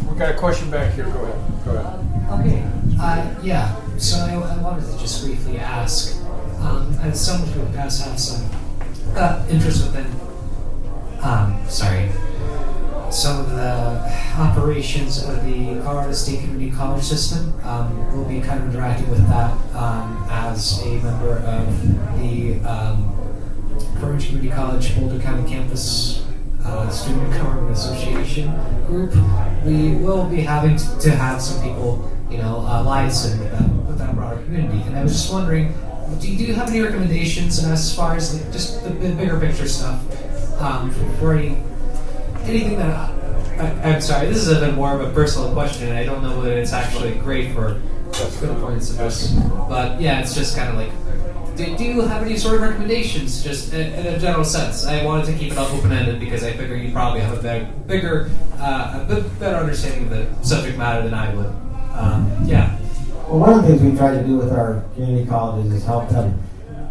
We got a question back here. Go ahead. Okay. Yeah. So I wanted to just briefly ask, as someone who does have some interest within, some of the operations of the Colorado State Community College system, we'll be kind of interacting with that as a member of the Orange Community College Boulder County Campus Student Government Association group. We will be having to have some people, liaison with that broader community. And I was just wondering, do you have any recommendations as far as just the bigger picture stuff for anything that I'm sorry, this is a bit more of a personal question, and I don't know whether it's actually great for good points of this. But yeah, it's just kind of like, do you have any sort of recommendations, just in a general sense? I wanted to keep it open-ended because I figure you probably have a bit better understanding of the subject matter than I would. Yeah. Well, one of the things we try to do with our community colleges is help them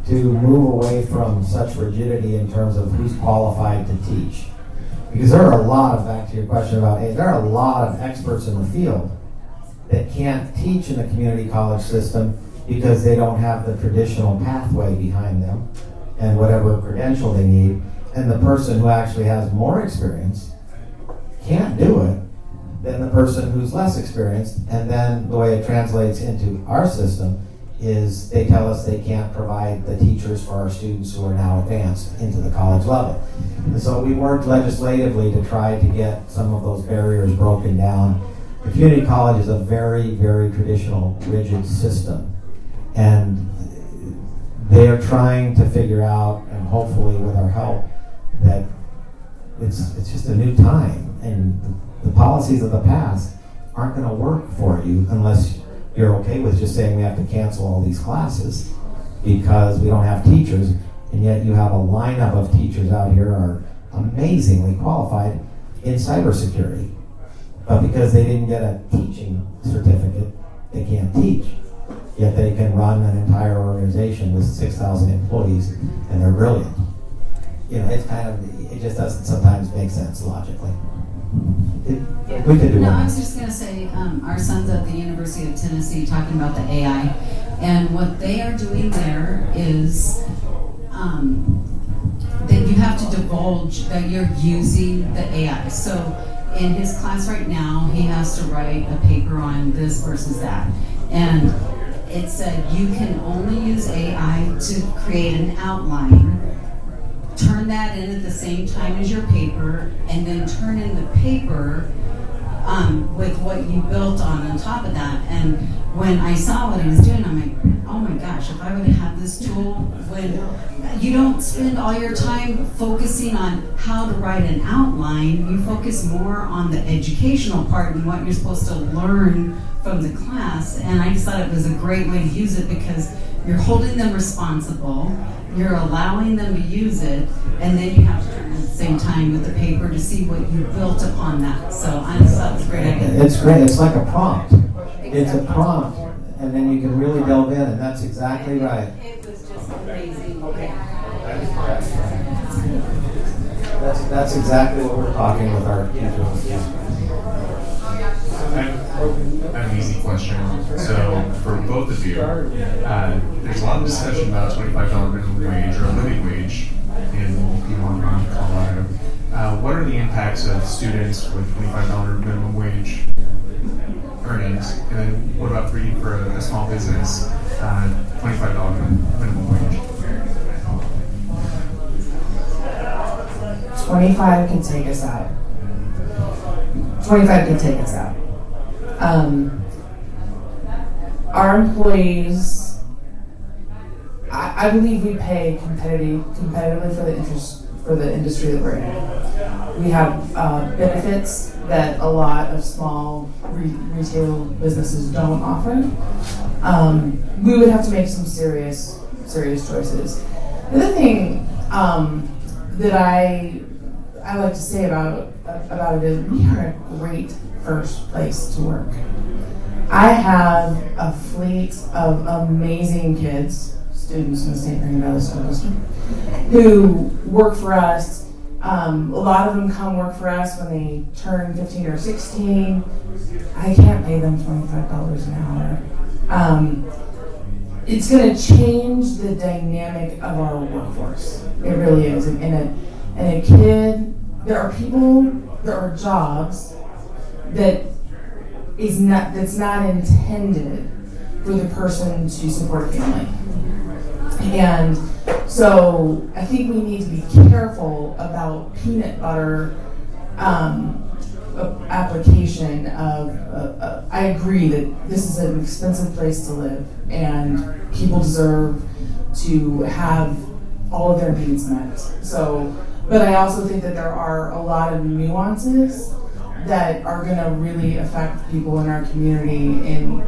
to move away from such rigidity in terms of who's qualified to teach. Because there are a lot of, back to your question about age, there are a lot of experts in the field that can't teach in the community college system because they don't have the traditional pathway behind them and whatever credential they need. And the person who actually has more experience can't do it than the person who's less experienced. And then the way it translates into our system is they tell us they can't provide the teachers for our students who are now advanced into the college level. And so we worked legislatively to try to get some of those barriers broken down. The community college is a very, very traditional, rigid system. And they're trying to figure out, and hopefully with our help, that it's just a new time. And the policies of the past aren't going to work for you unless you're okay with just saying we have to cancel all these classes because we don't have teachers, and yet you have a lineup of teachers out here who are amazingly qualified in cybersecurity. But because they didn't get a teaching certificate, they can't teach. Yet they can run an entire organization with 6,000 employees, and they're brilliant. It just doesn't sometimes make sense logically. We could do No, one. I was just going to say, our son's at the University of Tennessee talking about the AI, and what they are doing there is that you have to divulge that you're using the AI. So in his class right now, he has to write a paper on this versus that. And it said you can only use AI to create an outline, turn that in at the same time as your paper, and then turn in the paper with what you built on top of that. And when I saw what he was doing, I'm like, oh my gosh, if I would have had this tool, when you don't spend all your time focusing on how to write an outline, you focus more on the educational part and what you're supposed to learn from the class. And I just thought it was a great way to use it because You're holding them responsible, you're allowing them to use it, and then you have to turn at the same time with the paper to see what you built upon that. So I just thought it was a great idea. It's great. It's like a prompt. It's a prompt, and then you can really delve in, and that's exactly right. It was just amazing. That's exactly what we're talking with our teachers. I have an easy question. So, for both of you, there's a lot of discussion about $25 minimum wage or a living wage in Longmont, Colorado. What are the impacts of students with $25 minimum wage earnings? And then what about for you for a small business, $25 minimum wage? 25 can take us out. 25 can take us out. Our employees, I believe we pay competitively for the industry that we're in. We have benefits that a lot of small retail businesses don't offer. We would have to make some serious choices. The other thing that I like to say about it is we are a great first place to work. I have a fleet of amazing kids, students in the St. Mary Valley School District, who work for us. A lot of them come work for us when they turn 15 or 16. I can't pay them $25 an hour. It's going to change the dynamic of our workforce. It really is. And a kid, there are jobs that's not intended for the person to support a family. And so I think we need to be careful about peanut butter application of, I agree that this is an expensive place to live and people deserve to have all of their needs met. So, but I also think that there are a lot of nuances that are going to really affect people in our community in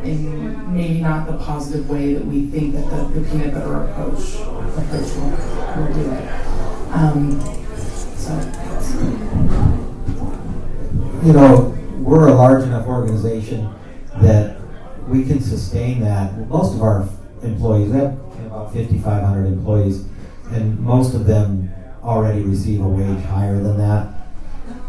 maybe not the positive way that we think that the peanut butter approach will do it. You know, we're a large enough organization that we can sustain that. Most of our employees, we have about 5,500 employees, and most of them already receive a wage higher than that.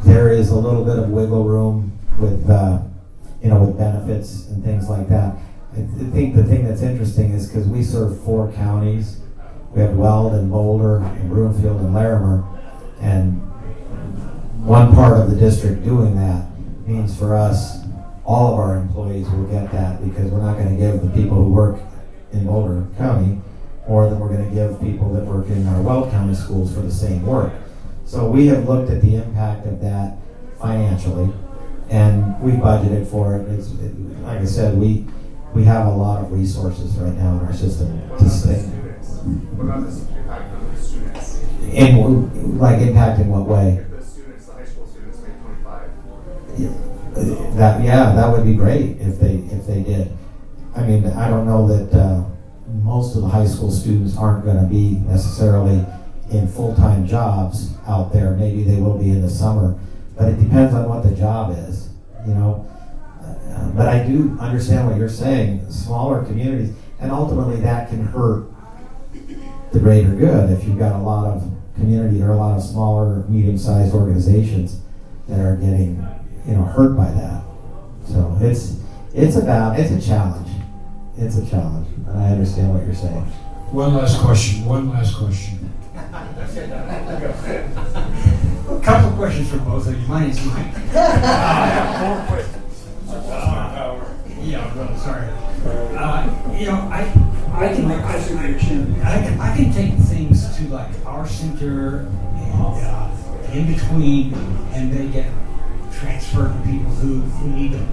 There is a little bit of wiggle room with, with benefits and things like that. I think the thing that's interesting is because we serve 4 counties. We have Weld and Boulder and Broomfield and Larimer, and one part of the district doing that means for us, all of our employees will get that because we're not going to give the people who work in Boulder County more than we're going to give people that work in our Weld County schools for the same work. So we have looked at the impact of that financially, and we budgeted for it. Like I said, we have a lot of resources right now in our system to stay. What about the impact on the students? Impact in what way? If the students, the high school students, make 25. That would be great if they did. I mean, I don't know that most of the high school students aren't going to be necessarily in full-time jobs out there. Maybe they will be in the summer, but it depends on what the job is, But I do understand what you're saying. Smaller communities, and ultimately that can hurt the greater good if you've got a lot of community or a lot of smaller, medium-sized organizations that are getting, hurt by that. So it's a challenge. It's a challenge, and I understand what you're saying. One last question. A couple of questions for both of you. Mine is Mike. I have 4 questions. Sorry. I can take things to like our center and in between, and they get transferred to people who need them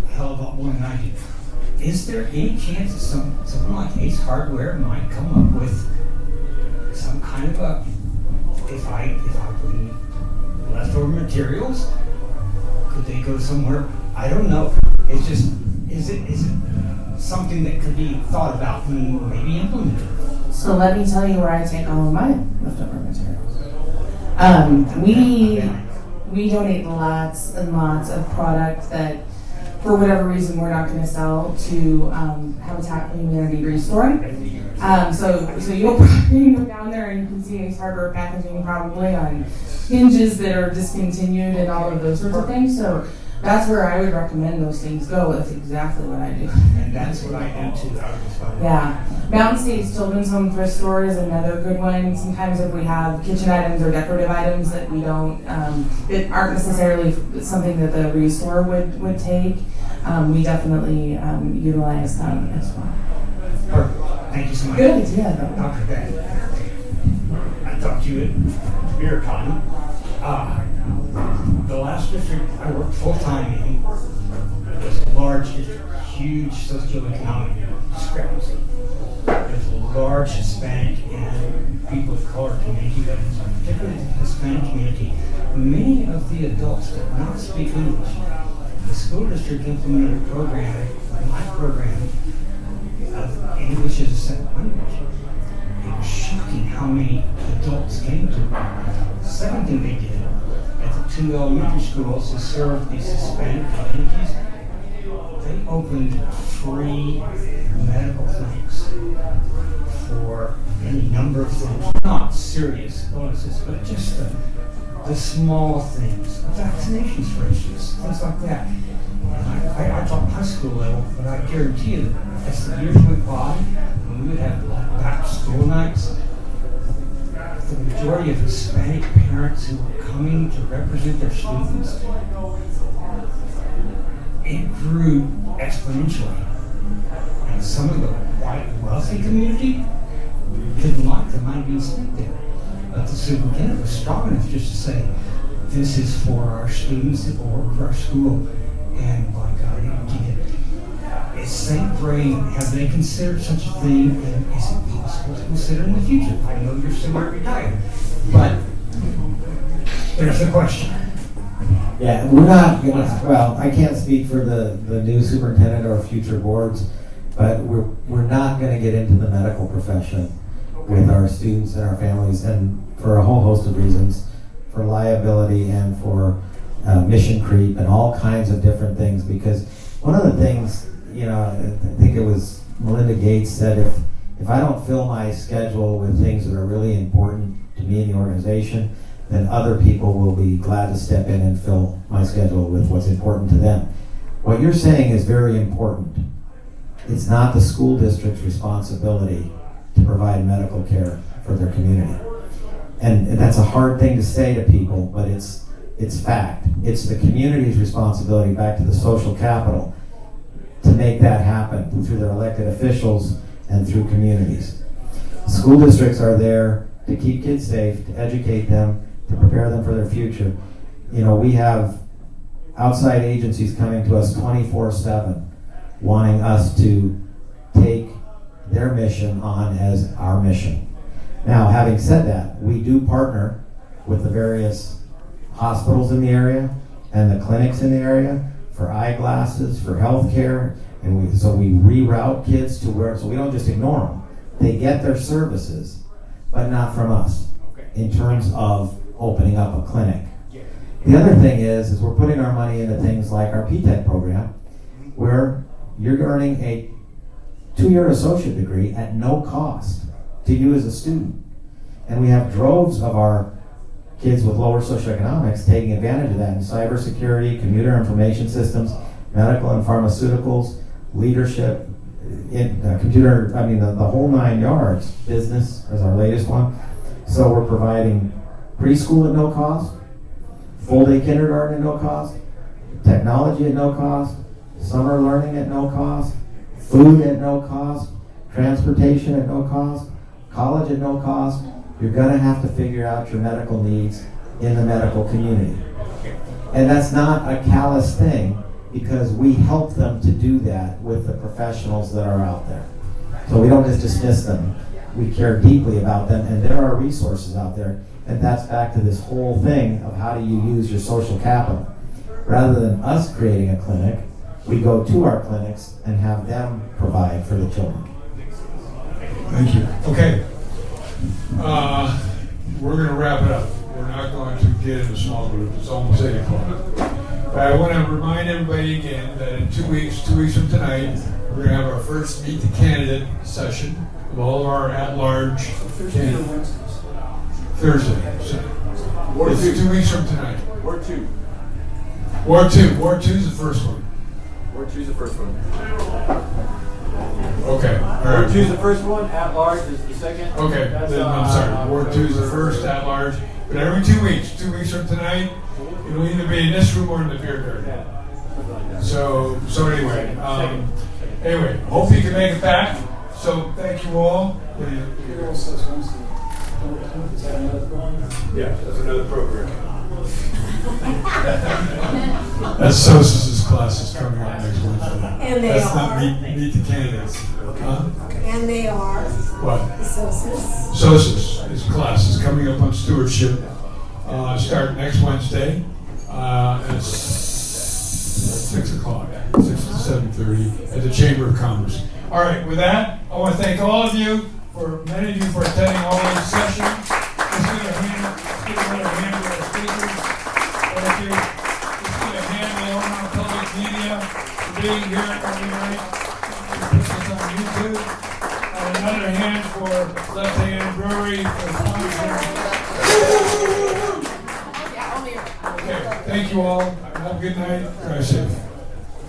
a hell of a lot more than I do. Is there any chance that someone like Ace Hardware might come up with some kind of a, if I bring leftover materials, could they go somewhere? I don't know. It's just, is it something that could be thought about and maybe implemented? So let me tell you where I take all of my leftover materials. We donate lots and lots of product that, for whatever reason, we're not going to sell to Habitat for Humanity Restoring. So you'll probably go down there and you can see Ace Harbor packaging probably on hinges that are discontinued and all of those sorts of things. So that's where I would recommend those things go. That's exactly what I do. And that's what I do too. Yeah. Mountain State's Children's Home Thrift Store is another good one. Sometimes if we have kitchen items or decorative items that we don't, that aren't necessarily something that the restore would take, we definitely utilize them as well. Perfect. Thank you so much. Good idea, though. Dr. Beck, I talked to you at BeerCon. The last district I worked full-time in was a large district, huge socioeconomic discrepancy. There's a large Hispanic and people of color community, but particularly the Hispanic community. Many of the adults did not speak English. The school district implemented a program, my program, of English as a second language. It was shocking how many adults came to it. The second thing they did at the two elementary schools to serve these Hispanic communities, they opened free medical clinics for any number of things. Not serious illnesses, but just the small things. Vaccinations, for instance, things like that. And I taught high school level, but I guarantee you that as the years went by, when we would have back to school nights, the majority of Hispanic parents who were coming to represent their students, it grew exponentially. And some of the white wealthy community didn't like the money being spent there. But the superintendent was strong enough just to say, this is for our students that will work for our school. And by God, it did. Is St. Vrain, have they considered such a thing? And is it possible to consider in the future? I know you're semi-retired, but there's the question. Yeah, we're not gonna, well, I can't speak for the new superintendent or future boards, but we're not gonna get into the medical profession with our students and our families, and for a whole host of reasons, for liability and for mission creep and all kinds of different things. Because one of the things, I think it was Melinda Gates said, if I don't fill my schedule with things that are really important to me in the organization, then other people will be glad to step in and fill my schedule with what's important to them. What you're saying is very important. It's not the school district's responsibility to provide medical care for their community. And that's a hard thing to say to people, but it's fact. It's the community's responsibility, back to the social capital, to make that happen through their elected officials and through communities. School districts are there to keep kids safe, to educate them, to prepare them for their future. We have outside agencies coming to us 24/7, wanting us to take their mission on as our mission. Now, having said that, we do partner with the various hospitals in the area and the clinics in the area for eyeglasses, for health care, and so we reroute kids to where, so we don't just ignore them. They get their services, but not from us, in terms of opening up a clinic. The other thing is we're putting our money into things like our P-TECH program, where you're earning a 2-year associate degree at no cost to you as a student. And we have droves of our kids with lower socioeconomics taking advantage of that in cybersecurity, computer information systems, medical and pharmaceuticals, leadership, the whole 9 yards. Business is our latest one. So we're providing preschool at no cost, full-day kindergarten at no cost, technology at no cost, summer learning at no cost, food at no cost, transportation at no cost, college at no cost. You're going to have to figure out your medical needs in the medical community. And that's not a callous thing, because we help them to do that with the professionals that are out there. So we don't just dismiss them. We care deeply about them, and there are resources out there. And that's back to this whole thing of how do you use your social capital. Rather than us creating a clinic, we go to our clinics and have them provide for the children. Thank you. Okay. We're going to wrap it up. We're not going to get into small groups. It's almost 8 o'clock. But I want to remind everybody again that in 2 weeks from tonight, we're going to have our first Meet the Candidate session of all of our at-large candidates. Thursday. So it's 2 weeks from tonight. Ward 2. Ward 2. Ward 2 is the first one. Ward 2 is the first one. Okay. All right. Ward 2 is the first one. At large is the second. Okay. Then, I'm sorry. Ward 2 is the first at large. But every 2 weeks from tonight, it'll either be in this room or in the beer garden. So anyway, hope you can make it back. So thank you all. Yeah, that's another program. That's Sosis's class is coming up next Wednesday. And they That's are. not meet the candidates. Huh? And they are. What? Sosis. His class is coming up on stewardship. Start next Wednesday. It's 6 o'clock, 6 to 7:30 at the Chamber of Commerce. All right, with that, I want to thank all of you, many of you for attending all these sessions. Let's give a hand to our speakers. Thank you. Let's give a hand to Longmont Public Media for being here every night. We put this on YouTube. And another hand for Left Hand Brewery for sponsoring. Okay, thank you all. Have a good night. Drive safe.